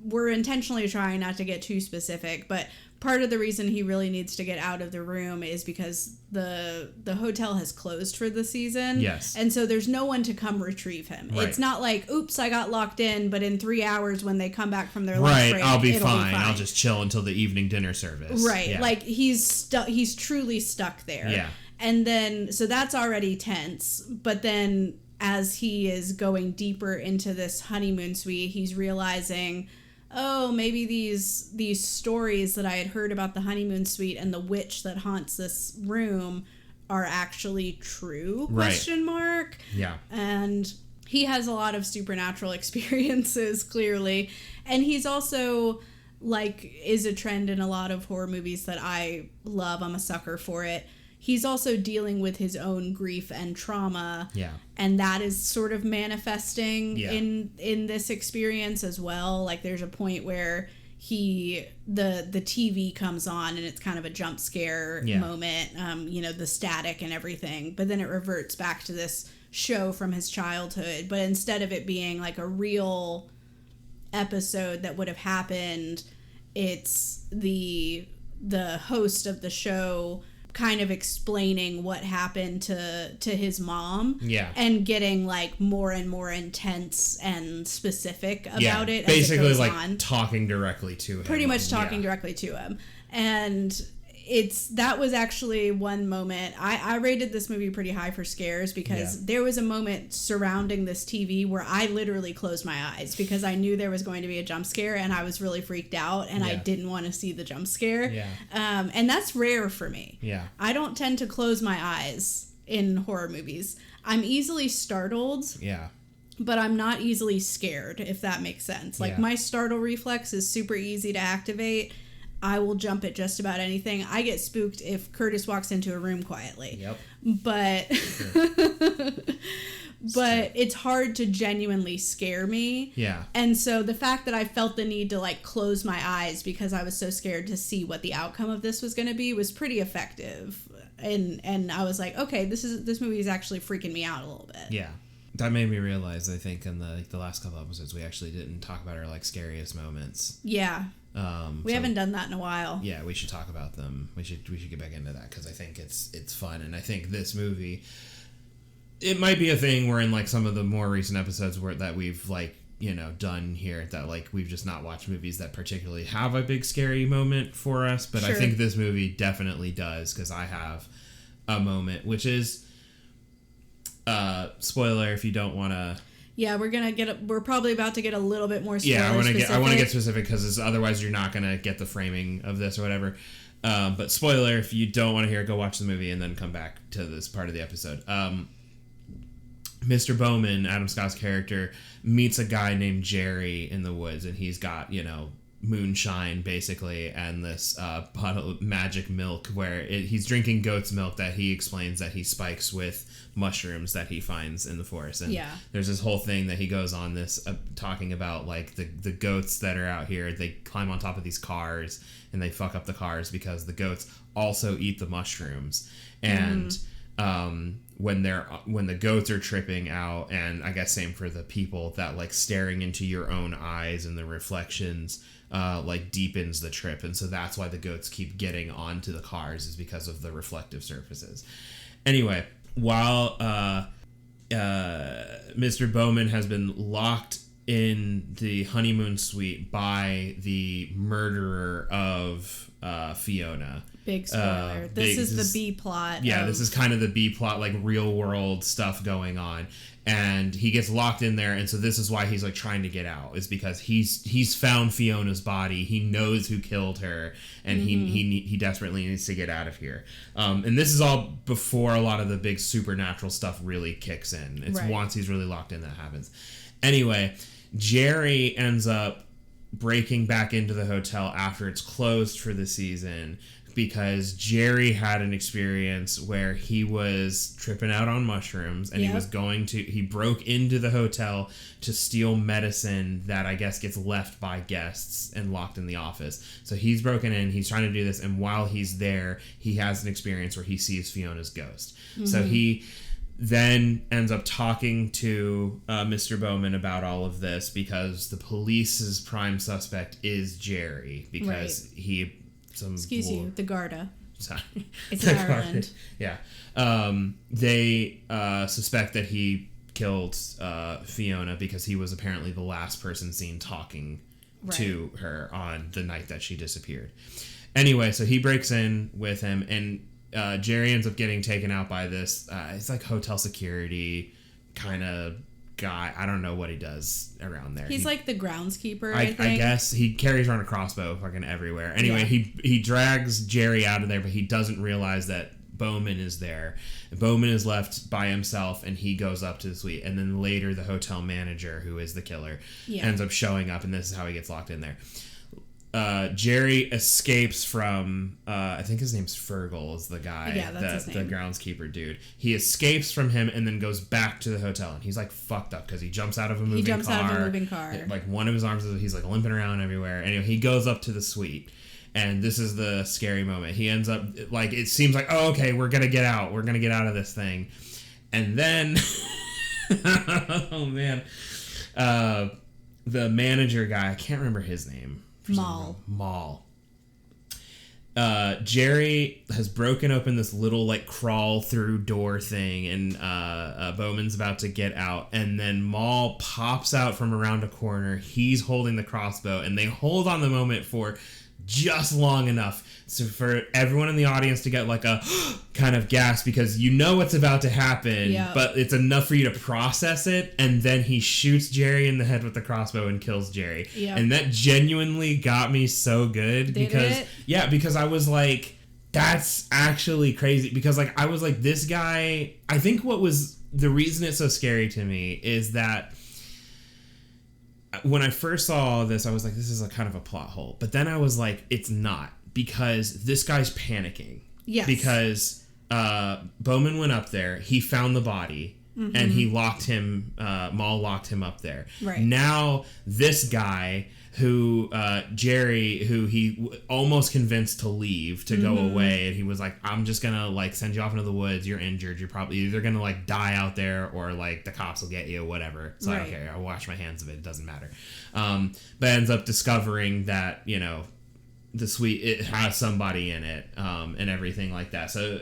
we're intentionally trying not to get too specific, but part of the reason he really needs to get out of the room is because the hotel has closed for the season. Yes. And so there's no one to come retrieve him. Right. It's not like, oops, I got locked in, but in 3 hours when they come back from their lunch break, I'll be fine. I'll just chill until the evening dinner service. Right. Yeah. Like, he's truly stuck there. Yeah. And then, so that's already tense, but then as he is going deeper into this honeymoon suite, he's realizing, oh, maybe these stories that I had heard about the honeymoon suite and the witch that haunts this room are actually true, question mark. Yeah. And he has a lot of supernatural experiences, clearly. And he's also, like, is a trend in a lot of horror movies that I love. I'm a sucker for it. He's also dealing with his own grief and trauma. Yeah. And that is sort of manifesting in this experience as well. Like, there's a point where the TV comes on and it's kind of a jump scare moment, the static and everything. But then it reverts back to this show from his childhood, but instead of it being like a real episode that would have happened, it's the host of the show kind of explaining what happened to his mom, and getting like more and more intense and specific about it, basically as it goes like on. Talking directly to him, pretty much talking directly to him. And that was actually one moment. I rated this movie pretty high for scares, because there was a moment surrounding this TV where I literally closed my eyes because I knew there was going to be a jump scare, and I was really freaked out, and I didn't want to see the jump scare. And that's rare for me. I don't tend to close my eyes in horror movies. I'm easily startled. But I'm not easily scared, if that makes sense. Like, my startle reflex is super easy to activate. I will jump at just about anything. I get spooked if Curtis walks into a room quietly. But but it's hard to genuinely scare me. And so the fact that I felt the need to like close my eyes because I was so scared to see what the outcome of this was going to be was pretty effective. And I was like, okay, this movie is actually freaking me out a little bit. That made me realize, I think, in the last couple episodes, we actually didn't talk about our like scariest moments. We haven't done that in a while. We should talk about them. We should get back into that, because I think it's fun, and I think this movie, it might be a thing where in like some of the more recent episodes that we've like, you know, done here, that like we've just not watched movies that particularly have a big scary moment for us, but I think this movie definitely does, because I have a moment, which is spoiler if you don't want to. We're probably about to get a little bit more spoiler specific. I want to get specific, because otherwise you're not going to get the framing of this or whatever. But spoiler, if you don't want to hear it, go watch the movie and then come back to this part of the episode. Mr. Bowman, Adam Scott's character, meets a guy named Jerry in the woods, and he's got, you know, moonshine basically, and this bottle of magic milk where he's drinking goat's milk that he explains that he spikes with mushrooms that he finds in the forest. And there's this whole thing that he goes on this talking about like the goats that are out here, they climb on top of these cars and they fuck up the cars because the goats also eat the mushrooms. And when the goats are tripping out, and I guess same for the people, that like staring into your own eyes and the reflections like deepens the trip, and so that's why the goats keep getting onto the cars, is because of the reflective surfaces. Anyway, while Mr. Bowman has been locked in the honeymoon suite by the murderer of Fiona. Big spoiler. This is the B plot. This is kind of the B plot, like real world stuff going on. And he gets locked in there, and so this is why he's like trying to get out, is because he's found Fiona's body. He knows who killed her, and he desperately needs to get out of here. And this is all before a lot of the big supernatural stuff really kicks in. It's once he's really locked in that happens. Anyway, Jerry ends up breaking back into the hotel after it's closed for the season, because Jerry had an experience where he was tripping out on mushrooms, and he broke into the hotel to steal medicine that I guess gets left by guests and locked in the office. So he's broken in, he's trying to do this, and while he's there, he has an experience where he sees Fiona's ghost. So he then ends up talking to Mr. Bowman about all of this, because the police's prime suspect is Jerry, because the Garda. Sorry. It's in Ireland. They suspect that he killed Fiona because he was apparently the last person seen talking to her on the night that she disappeared. Anyway, so he breaks in with him, and Jerry ends up getting taken out by this. It's like hotel security kind of guy. I don't know what he does around there. He's like the groundskeeper, I think. I guess he carries around a crossbow fucking everywhere. Anyway, he drags Jerry out of there, but he doesn't realize that Bowman is there. Bowman is left by himself, and he goes up to the suite. And then later, the hotel manager, who is the killer, ends up showing up, and this is how he gets locked in there. Jerry escapes from I think his name's Fergal is the guy, the groundskeeper dude. He escapes from him and then goes back to the hotel, and he's like fucked up because he jumps out of a moving car. Like one of his arms, he's like limping around everywhere. Anyway, he goes up to the suite, and this is the scary moment. He ends up like, it seems like, oh, okay, we're gonna get out of this thing, and then Oh man, the manager guy, I can't remember his name. Maul. Jerry has broken open this little like crawl through door thing, and Bowman's about to get out, and then Maul pops out from around a corner. He's holding the crossbow, and they hold on the moment for just long enough so for everyone in the audience to get like a kind of gasp, because you know what's about to happen, but it's enough for you to process it, and then he shoots Jerry in the head with the crossbow and kills Jerry. And that genuinely got me so good. Because I was like, that's actually crazy, because like I was like, this guy, I think what was the reason it's so scary to me is that when I first saw all this, I was like, this is a kind of a plot hole. But then I was like, it's not, because this guy's panicking. Yes. Because Bowman went up there, he found the body, and he locked him, Maul locked him up there. Right. Now, this guy who, Jerry, who he almost convinced to leave, to go away, and he was like, I'm just gonna like send you off into the woods, you're injured, you're probably either gonna like die out there, or like the cops will get you, whatever. So I don't care, I'll wash my hands of it doesn't matter. But ends up discovering that, you know, it has somebody in it, and everything like that. So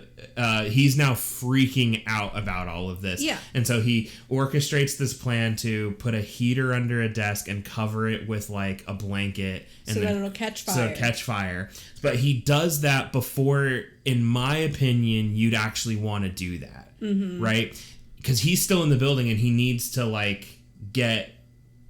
he's now freaking out about all of this. Yeah. And so he orchestrates this plan to put a heater under a desk and cover it with like a blanket, and so that it'll catch fire. So it'll catch fire. But he does that before, in my opinion, you'd actually want to do that, right? Because he's still in the building and he needs to like get,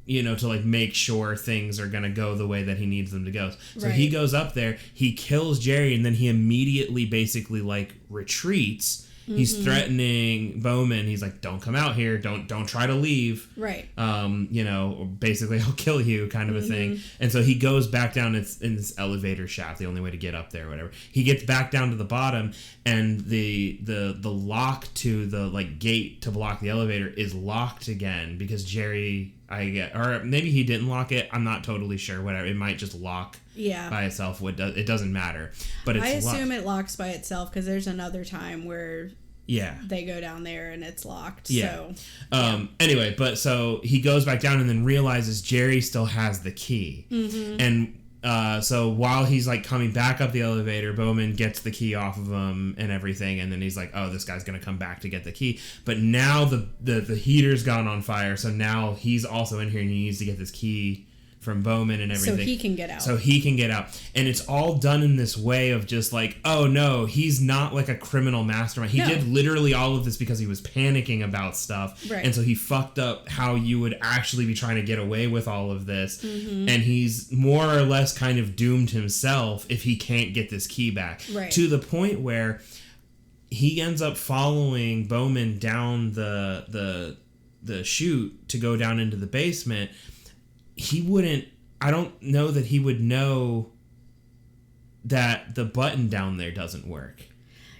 you know, to like make sure things are gonna go the way that he needs them to go. So he goes up there, he kills Jerry, and then he immediately basically like retreats. He's threatening Bowman. He's like, don't come out here, don't try to leave. Right. You know, basically I'll kill you, kind of a thing. And so he goes back down in this elevator shaft, the only way to get up there or whatever. He gets back down to the bottom, and the lock to the like gate to block the elevator is locked again, because Jerry, or maybe he didn't lock it, I'm not totally sure, whatever, it might just lock by itself. It doesn't matter, but it's I assume it locks by itself, because there's another time where they go down there and it's locked. So anyway, but so he goes back down and then realizes Jerry still has the key, and so while he's like coming back up the elevator, Bowman gets the key off of him and everything, and then he's like, oh, this guy's gonna come back to get the key. But now the heater's gone on fire, so now he's also in here and he needs to get this key from Bowman and everything. So he can get out. And it's all done in this way of just like, oh no, he's not like a criminal mastermind. He did literally all of this because he was panicking about stuff. Right. And so he fucked up how you would actually be trying to get away with all of this. And he's more or less kind of doomed himself if he can't get this key back. Right. To the point where he ends up following Bowman down the chute to go down into the basement. I don't know that he would know that the button down there doesn't work.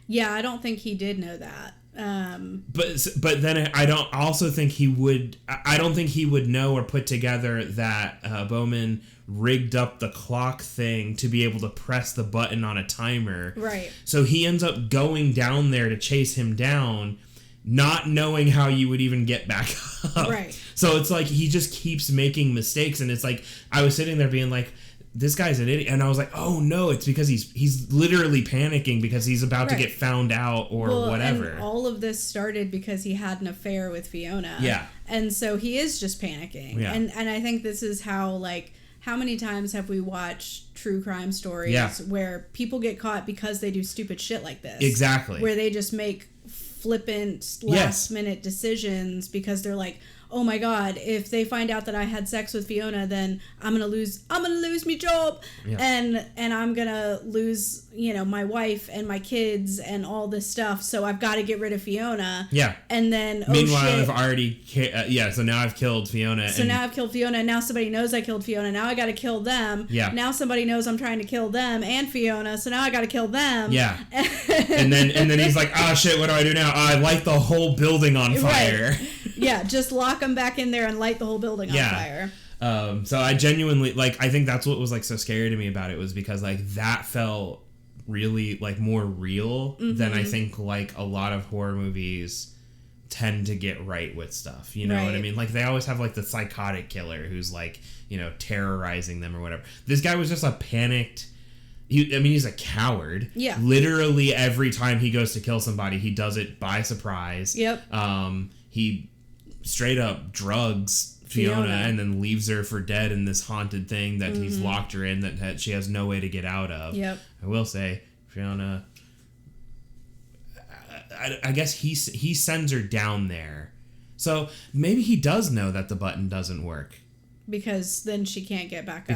Yeah, I don't think he did know that. But then I don't think he would know or put together that Bowman rigged up the clock thing to be able to press the button on a timer. Right. So he ends up going down there to chase him down, not knowing how you would even get back up. Right. So it's like he just keeps making mistakes, and it's like I was sitting there being like, this guy's an idiot, and I was like, oh no, it's because he's literally panicking because he's about to get found out or whatever. And all of this started because he had an affair with Fiona. Yeah. And so he is just panicking. Yeah. And I think this is how many times have we watched true crime stories where people get caught because they do stupid shit like this? Exactly. Where they just make flippant last minute decisions because they're like, oh my god, if they find out that I had sex with Fiona, then I'm gonna lose my job, and I'm gonna lose, you know, my wife and my kids and all this stuff. So I've got to get rid of Fiona. Yeah. And then meanwhile, I've already so now I've killed Fiona. So now I've killed Fiona, and now somebody knows I killed Fiona. Now I got to kill them. Yeah. Now somebody knows I'm trying to kill them and Fiona. So now I got to kill them. Yeah. and then he's like, oh shit, what do I do now? I light the whole building on fire. Right. Yeah, just lock them back in there and light the whole building on fire. So I genuinely, like, I think that's what was, like, so scary to me about it, was because, like, that felt really, like, more real than I think, like, a lot of horror movies tend to get right with stuff. You know what I mean? Like, they always have, like, the psychotic killer who's, like, you know, terrorizing them or whatever. This guy was just a panicked... he's a coward. Yeah. Literally every time he goes to kill somebody, he does it by surprise. Yep. He straight up drugs Fiona and then leaves her for dead in this haunted thing that he's locked her in that she has no way to get out of. Yep. I will say, Fiona... I guess he sends her down there. So maybe he does know that the button doesn't work. Because then she can't get back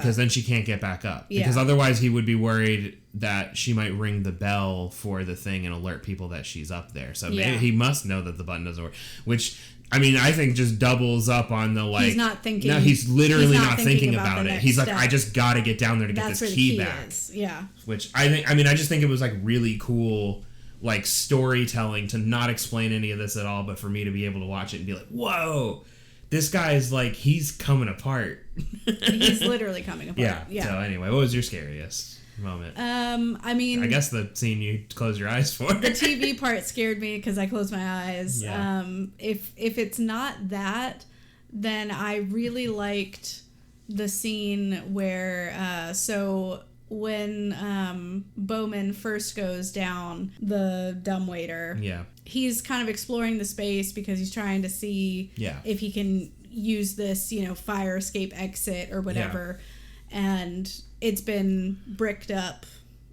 up. Yeah. Because otherwise he would be worried that she might ring the bell for the thing and alert people that she's up there. So maybe he must know that the button doesn't work. Which, I mean, I think just doubles up on the, like... He's not thinking... No, he's literally not thinking about it. He's like, I just gotta get down there to get this key back. Yeah. Which, I just think it was, like, really cool... like storytelling to not explain any of this at all, but for me to be able to watch it and be like, whoa, this guy is like, he's coming apart. He's literally coming apart. Yeah. So anyway, what was your scariest moment? I guess the scene you close your eyes for. The TV part scared me because I closed my eyes. Yeah. If it's not that, then I really liked the scene where when Bowman first goes down the dumbwaiter, he's kind of exploring the space because he's trying to see if he can use this, fire escape exit or whatever. And it's been bricked up,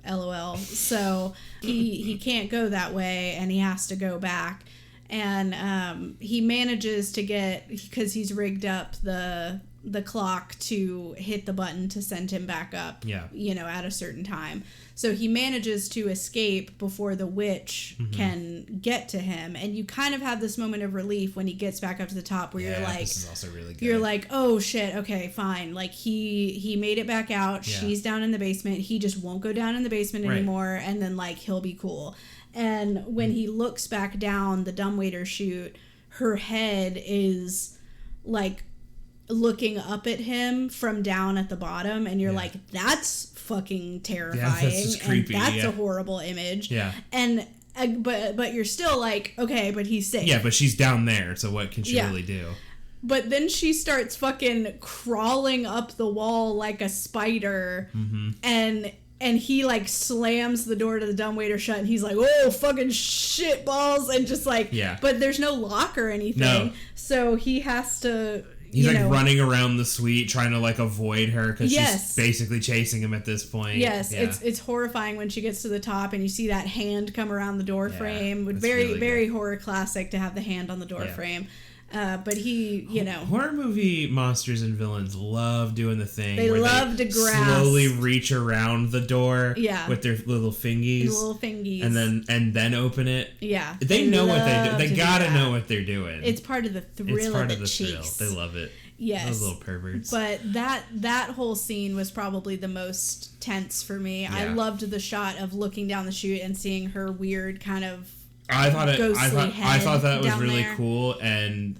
LOL. So he can't go that way and he has to go back. And he manages to get, because he's rigged up the clock to hit the button to send him back up, at a certain time. So he manages to escape before the witch can get to him. And you kind of have this moment of relief when he gets back up to the top where you're like, this is also really good. You're like, oh shit, okay, fine. Like he made it back out. Yeah. She's down in the basement. He just won't go down in the basement anymore. And then like, he'll be cool. And when he looks back down the dumbwaiter chute, her head is like looking up at him from down at the bottom, and you're like, that's fucking terrifying. Yeah, that's just creepy. And that's a horrible image. Yeah. And but you're still like, okay, but he's safe. Yeah, but she's down there, so what can she really do? But then she starts fucking crawling up the wall like a spider, and he like slams the door to the dumbwaiter shut, and he's like, oh, fucking shit balls, and just like, but there's no lock or anything, so he has to... He's like running around the suite trying to like avoid her because she's basically chasing him at this point. Yes, it's horrifying when she gets to the top and you see that hand come around the door frame. Very, really very horror classic to have the hand on the door frame. But he, horror movie monsters and villains love doing the thing. They love to grasp, slowly reach around the door, with their little fingies, and then open it. Yeah, they know what they do. They gotta know what they're doing. It's part of the thrill of the chase. They love it. Yes, those little perverts. But that whole scene was probably the most tense for me. Yeah. I loved the shot of looking down the chute and seeing her weird kind of. I thought that was really cool, and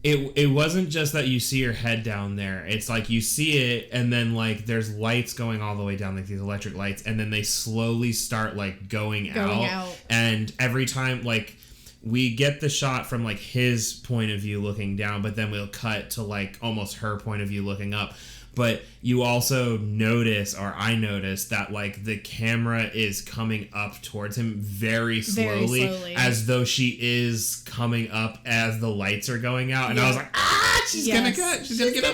it wasn't just that you see her head down there. It's like you see it, and then like there's lights going all the way down, like these electric lights, and then they slowly start like going out. And every time like we get the shot from like his point of view looking down, but then we'll cut to like almost her point of view looking up. But you also notice, or I noticed, that like the camera is coming up towards him very slowly, as though she is coming up as the lights are going out. And I was like, she's gonna get him. She's gonna get him.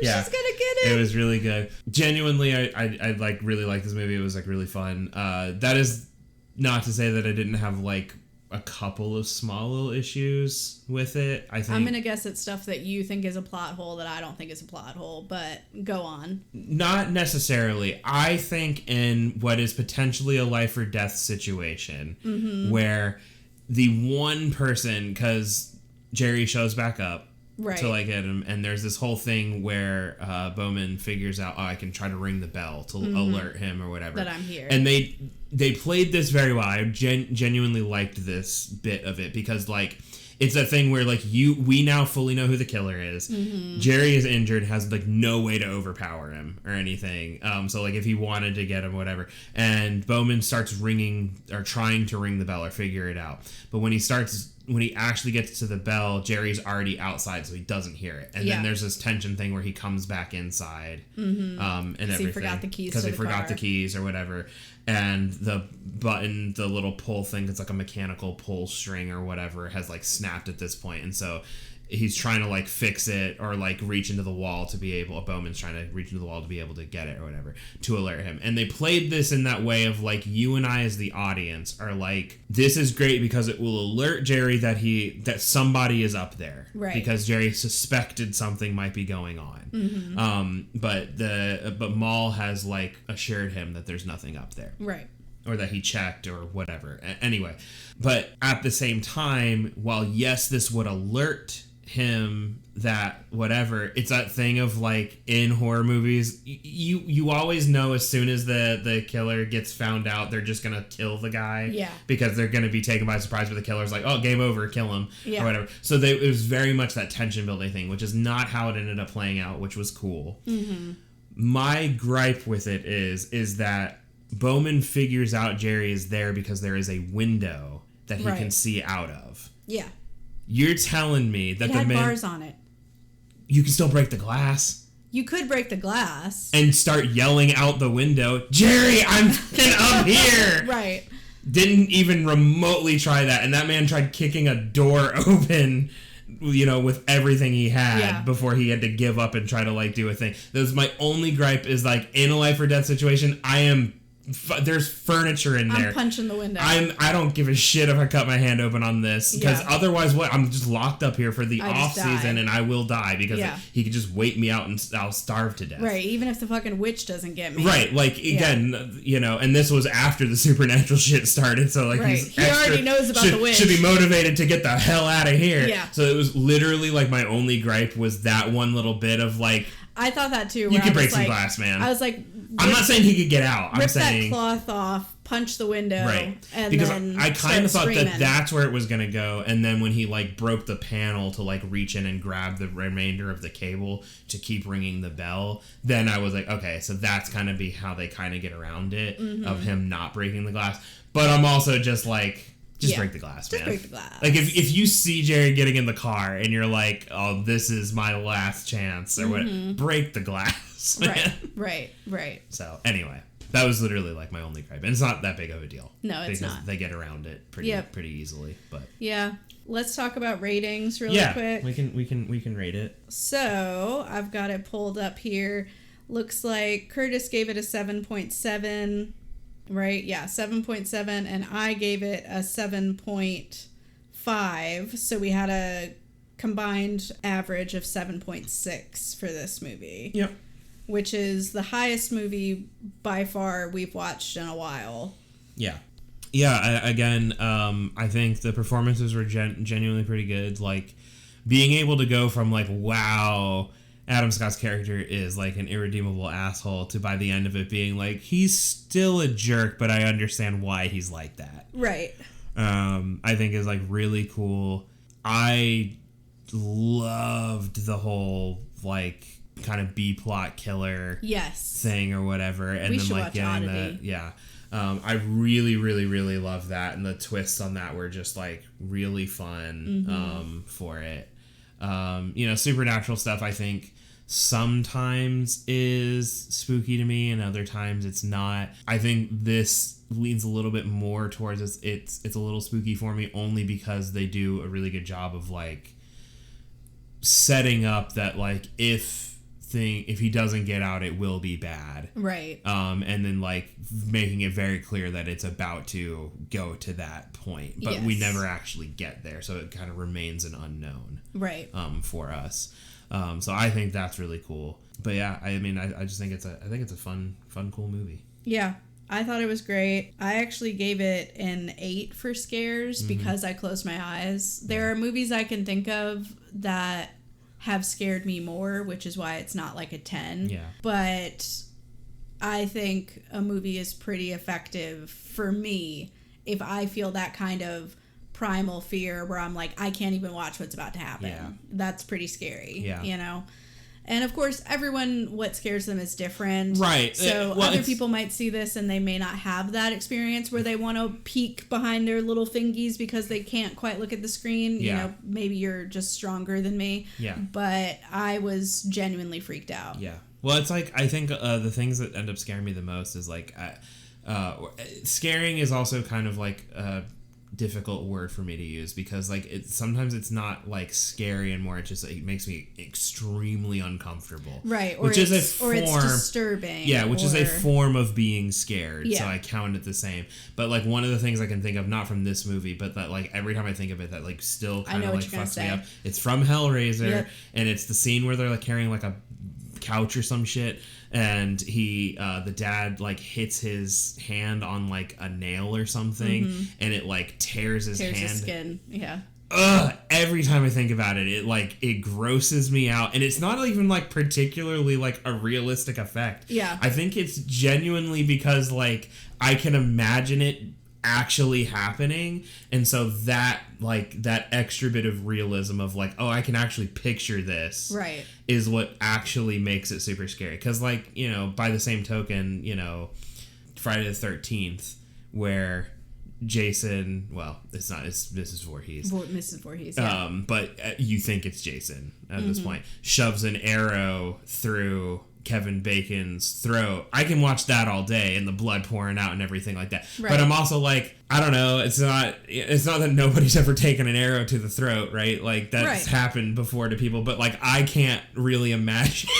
It was really good. Genuinely, I like really like this movie. It was like really fun. That is not to say that I didn't have like a couple of small little issues with it. I think I'm gonna guess it's stuff that you think is a plot hole that I don't think is a plot hole, but go on. Not necessarily. I think in what is potentially a life or death situation, where the one person, because Jerry shows back up to like get him, and there's this whole thing where Bowman figures out, I can try to ring the bell to alert him or whatever, that I'm here, and they played this very well. I genuinely liked this bit of it because like it's a thing where like we now fully know who the killer is. Jerry is injured, has like no way to overpower him or anything. So like if he wanted to get him, whatever, and Bowman starts ringing or trying to ring the bell or figure it out, but when he starts when he actually gets to the bell, Jerry's already outside, so he doesn't hear it. And then there's this tension thing where he comes back inside, and everything. He forgot the keys because he forgot the keys or whatever. And the button, the little pull thing, it's like a mechanical pull string or whatever, has like snapped at this point, and so he's trying to like fix it or like reach into the wall to be able. Bowman's trying to reach into the wall to be able to get it or whatever to alert him. And they played this in that way of like you and I as the audience are like, this is great because it will alert Jerry that somebody is up there, right? Because Jerry suspected something might be going on. But Maul has like assured him that there's nothing up there, right? Or that he checked or whatever. Anyway, but at the same time, while yes, this would alert him that whatever, it's that thing of like in horror movies, you always know as soon as the killer gets found out, they're just gonna kill the guy, because they're gonna be taken by surprise. But the killer's like, oh, game over, kill him, or whatever. So it was very much that tension building thing, which is not how it ended up playing out, which was cool. My gripe with it is that Bowman figures out Jerry is there because there is a window that he can see out of. Yeah. You're telling me that it had bars on it. You can still break the glass. You could break the glass. And start yelling out the window, Jerry, I'm up here. Right. Didn't even remotely try that. And that man tried kicking a door open, with everything he had before he had to give up and try to like do a thing. That was my only gripe is like in a life or death situation, there's furniture in there. I'm punching the window. I don't give a shit if I cut my hand open on this, because otherwise I'm just locked up here for the off season and I will die because he could just wait me out and I'll starve to death. Right, even if the fucking witch doesn't get me. Right, like again, and this was after the supernatural shit started, so like he already knows about the witch. Should be motivated to get the hell out of here. Yeah. So it was literally like my only gripe was that one little bit of like, I thought that too. You could break some glass, man. I was like, I'm not saying he could get out. I'm saying rip that cloth off, punch the window, right? And because then I kind of thought that's where it was gonna go. And then when he like broke the panel to like reach in and grab the remainder of the cable to keep ringing the bell, then I was like, okay, so that's kind of be how they kind of get around it of him not breaking the glass. But I'm also just like, break the glass, man. Just break the glass. Like if you see Jerry getting in the car and you're like, oh, this is my last chance, or what? Break the glass. Right. So anyway, that was literally like my only gripe, and it's not that big of a deal. No, it's not. They get around it pretty easily. But yeah, let's talk about ratings really quick. We can rate it. So I've got it pulled up here. Looks like Curtis gave it a 7.7. Right? Yeah, 7.7, and I gave it a 7.5. So we had a combined average of 7.6 for this movie. Yep. Which is the highest movie by far we've watched in a while. Yeah. Yeah, I think the performances were genuinely pretty good. Like, being able to go from, like, wow, Adam Scott's character is, like, an irredeemable asshole, to by the end of it being, like, he's still a jerk, but I understand why he's like that. Right. I think is, like, really cool. I loved the whole, like, kind of B-plot killer thing or whatever. And then, like, getting that. Yeah. I really, really, really love that. And the twists on that were just, like, really fun for it. Supernatural stuff, I think, sometimes is spooky to me and other times it's not. I think this leans a little bit more towards it's a little spooky for me, only because they do a really good job of like setting up that like if he doesn't get out, it will be bad, right? And then like making it very clear that it's about to go to that point, but we never actually get there, so it kind of remains an unknown, right? For us. So I think that's really cool. But yeah, I mean, I just think it's a fun, cool movie. Yeah, I thought it was great. I actually gave it an 8 for scares because I closed my eyes. There are movies I can think of that have scared me more, which is why it's not like a 10. Yeah. But I think a movie is pretty effective for me if I feel that kind of primal fear where I'm like, I can't even watch what's about to happen. Yeah. That's pretty scary, And of course, what scares them is different. Right. So other people might see this and they may not have that experience where they want to peek behind their little fingies because they can't quite look at the screen. Yeah. You know, maybe you're just stronger than me. Yeah. But I was genuinely freaked out. Yeah. Well, it's like, I think the things that end up scaring me the most is like, scaring is also kind of like a difficult word for me to use because like sometimes it's not like scary and more, it just it makes me extremely uncomfortable. Right. Or which is a form, or it's disturbing. Yeah, which is a form of being scared. Yeah. So I count it the same. But like one of the things I can think of, not from this movie, but that like every time I think of it, that like still kind of like fucks me up. It's from Hellraiser, yep. and it's the scene where they're like carrying like a couch or some shit, and the dad like hits his hand on like a nail or something, and it like tears his hand. His skin. Yeah. Every time I think about it, it grosses me out, and it's not even like particularly like a realistic effect. Yeah. I think it's genuinely because like I can imagine it actually happening, and so that like that extra bit of realism of like, oh, I can actually picture this, right, is what actually makes it super scary. Because like, you know, by the same token, you know, Friday the 13th, where Jason, well, it's not, it's Mrs. Voorhees, yeah. But you think it's Jason at this point, shoves an arrow through Kevin Bacon's throat. I can watch that all day and the blood pouring out and everything like that. Right. But I'm also like, I don't know, it's not that nobody's ever taken an arrow to the throat, right? Like that's happened before to people, but like I can't really imagine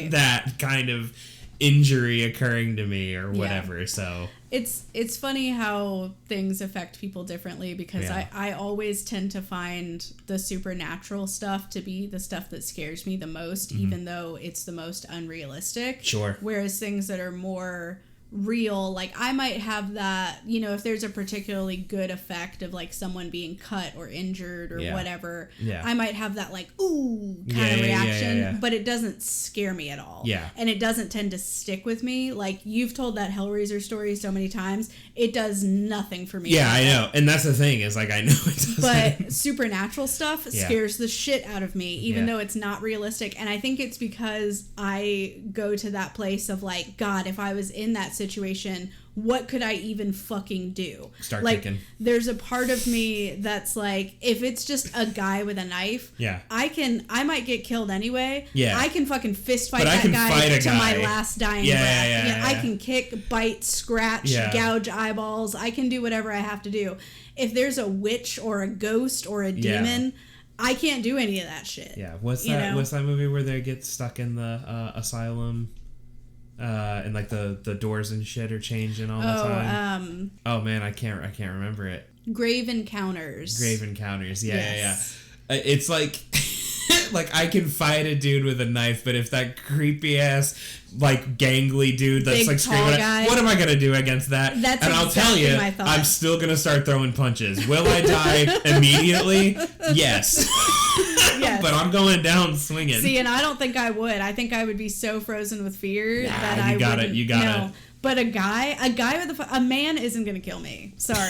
that kind of injury occurring to me or whatever. Yeah. So it's funny how things affect people differently because I always tend to find the supernatural stuff to be the stuff that scares me the most, even though it's the most unrealistic. Sure. Whereas things that are more real, like I might have that, you know, if there's a particularly good effect of like someone being cut or injured or whatever, I might have that like ooh kind of reaction, but it doesn't scare me at all. Yeah. And it doesn't tend to stick with me. Like you've told that Hellraiser story so many times, it does nothing for me. Yeah, I know. And that's the thing is like I know it doesn't. But supernatural stuff scares the shit out of me, even though it's not realistic. And I think it's because I go to that place of like, God, if I was in that situation, what could I even fucking do? Start like, kicking. There's a part of me that's like, if it's just a guy with a knife, I might get killed anyway. Yeah. I can fucking fist fight that guy to my last dying breath. I can kick, bite, scratch, gouge eyeballs. I can do whatever I have to do. If there's a witch or a ghost or a demon, I can't do any of that shit. Yeah. What's that movie where they get stuck in the asylum? And like the doors and shit are changing all the time. Oh man, I can't remember it. Grave Encounters. Yeah. It's like like I can fight a dude with a knife, but if that creepy ass like gangly dude that's big, like screaming at, what am I gonna do against that? That's and I'll tell you, I'm still gonna start throwing punches. Will I die immediately? Yes. But I'm going down swinging. See, and I don't think I would. I think I would be so frozen with fear that I wouldn't. You got it. But a guy with a man isn't gonna kill me. Sorry.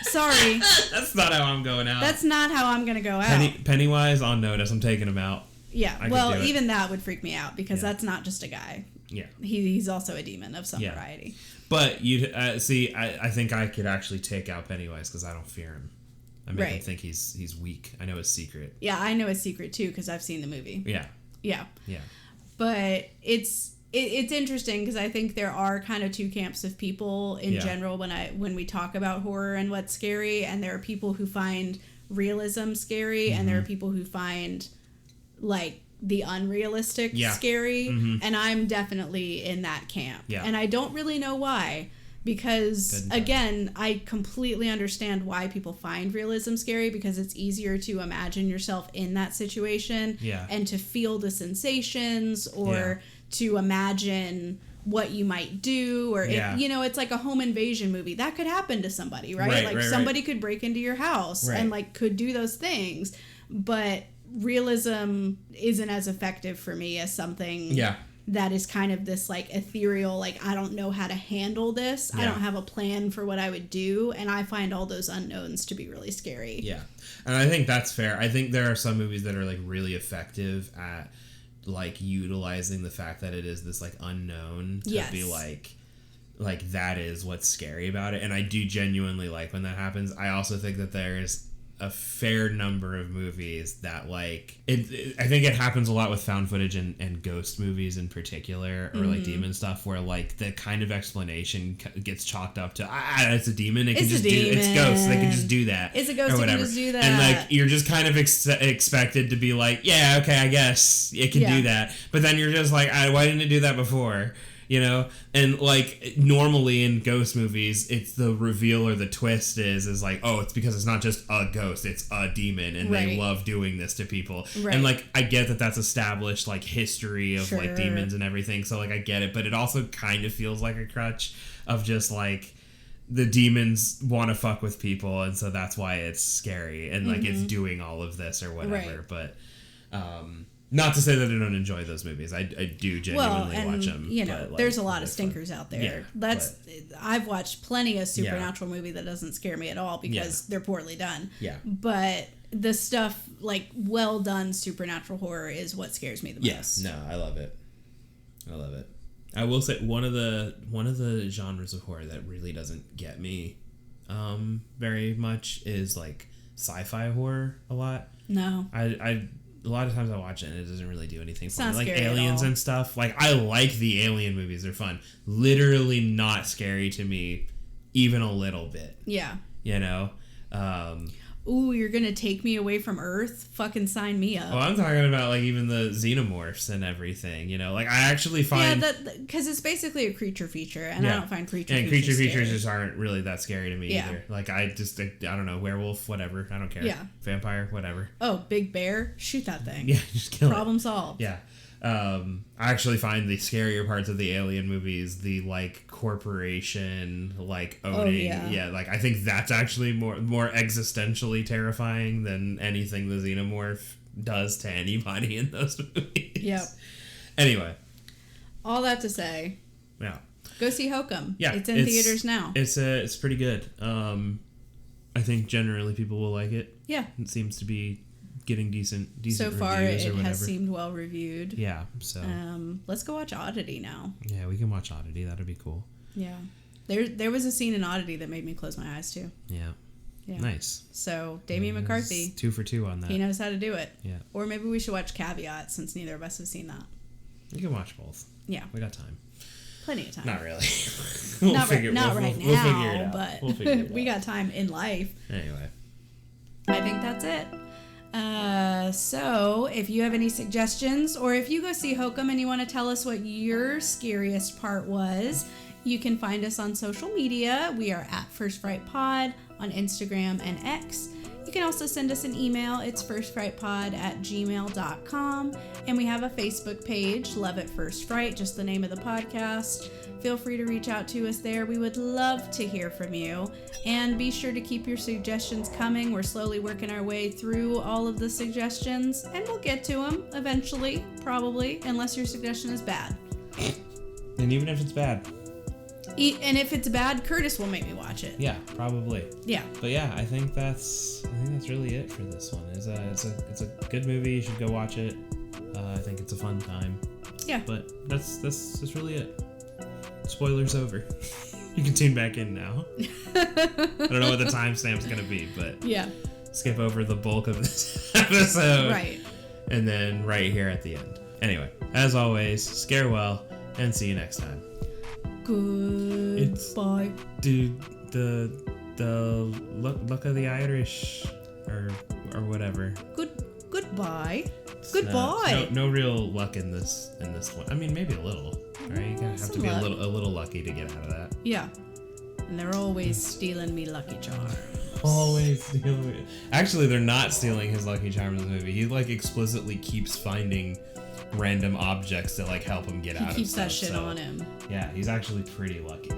Sorry. That's not how I'm going out. That's not how I'm gonna go out. Pennywise on notice. I'm taking him out. Yeah. Well, even that would freak me out because that's not just a guy. Yeah. He's also a demon of some variety. But you see, I think I could actually take out Pennywise because I don't fear him. I make him think he's weak. I know his secret. Yeah, I know his secret too because I've seen the movie. Yeah. Yeah. Yeah. But it's interesting because I think there are kind of two camps of people in general when we talk about horror and what's scary, and there are people who find realism scary, and there are people who find like the unrealistic scary, and I'm definitely in that camp. Yeah. And I don't really know why. Because, again, I completely understand why people find realism scary because it's easier to imagine yourself in that situation and to feel the sensations or to imagine what you might do or, it's like a home invasion movie. That could happen to somebody, right? Somebody could break into your house and, like, could do those things. But realism isn't as effective for me as something that is kind of this like ethereal, like I don't know how to handle this. I don't have a plan for what I would do, and I find all those unknowns to be really scary. Yeah. And I think that's fair. I think there are some movies that are like really effective at like utilizing the fact that it is this like unknown to be like that is what's scary about it. And I do genuinely like when that happens. I also think that there's a fair number of movies that like I think it happens a lot with found footage and ghost movies in particular, or like demon stuff, where like the kind of explanation gets chalked up to it's a demon, it's ghosts, they can just do that, it's a ghost, or whatever. Can just do that. And like you're just kind of expected to be like, yeah, okay, I guess it can do that, but then you're just like, why didn't it do that before? You know, and like normally in ghost movies, it's the reveal or the twist is like, oh, it's because it's not just a ghost, it's a demon, and they love doing this to people. Right. And like, I get that that's established like history of like demons and everything, so like I get it, but it also kind of feels like a crutch of just like the demons want to fuck with people, and so that's why it's scary, and like it's doing all of this or whatever. But not to say that I don't enjoy those movies. I do genuinely watch them. You know, like, there's a lot of stinkers out there. Yeah, I've watched plenty of supernatural movie that doesn't scare me at all because they're poorly done. Yeah. But the stuff like well done supernatural horror is what scares me the most. Yes. No, I love it. I will say one of the genres of horror that really doesn't get me very much is like sci-fi horror a lot. No. A lot of times I watch it and it doesn't really do anything for me. Like aliens and stuff. Like I like the alien movies. They're fun. Literally not scary to me even a little bit. Yeah. You know? Ooh, you're going to take me away from Earth? Fucking sign me up. Well, I'm talking about like even the xenomorphs and everything, you know? Like I actually find... Yeah, because it's basically a creature feature, and I don't find creature features And creature features just aren't really that scary to me either. Like I don't know, werewolf, whatever. I don't care. Yeah. Vampire, whatever. Oh, big bear? Shoot that thing. Yeah, just kill it. Problem solved. Yeah. I actually find the scarier parts of the alien movies, the like corporation like owning, like I think that's actually more existentially terrifying than anything the xenomorph does to anybody in those movies. Yep. Anyway, all that to say, go see Hokum. Yeah, it's in theaters now. It's pretty good. I think generally people will like it. Yeah, it seems to be getting decent so far reviews it has seemed well reviewed. Yeah, so let's go watch Oddity now. Yeah, we can watch Oddity. That'd be cool. Yeah, there was a scene in Oddity that made me close my eyes too. Yeah. Nice. So Damian McCarthy, 2 for 2 on that. He knows how to do it. Yeah. Or maybe we should watch Caveat since neither of us have seen that. We can watch both. Yeah, we got time. Plenty of time. Not really. Not right now, but we got time in life. Anyway, I think that's it. So if you have any suggestions, or if you go see Hokum and you want to tell us what your scariest part was, you can find us on social media. We are at First Fright Pod on Instagram and X. You can also send us an email. It's firstfrightpod@gmail.com. And we have a Facebook page, Love at First Fright, just the name of the podcast. Feel free to reach out to us there. We would love to hear from you. And be sure to keep your suggestions coming. We're slowly working our way through all of the suggestions, and we'll get to them eventually, probably, unless your suggestion is bad. And even if it's bad. And if it's bad, Curtis will make me watch it. Yeah, probably. Yeah. But yeah, I think that's really it for this one. It's a good movie. You should go watch it. I think it's a fun time. Yeah. But that's really it. Spoilers over. You can tune back in now. I don't know what the timestamp's gonna be, but yeah. Skip over the bulk of this episode. Right. And then right here at the end. Anyway, as always, scare well, and see you next time. Goodbye. Dude, the luck of the Irish or whatever. Goodbye. Goodbye. No real luck in this one. I mean, maybe a little. Right? You gotta have to be a little lucky to get out of that. Yeah. And they're always stealing me Lucky Charms. Always stealing me. Actually, they're not stealing his Lucky Charms in the movie. He like explicitly keeps finding random objects to like help him get out of stuff. He keeps that shit on him. Yeah, he's actually pretty lucky.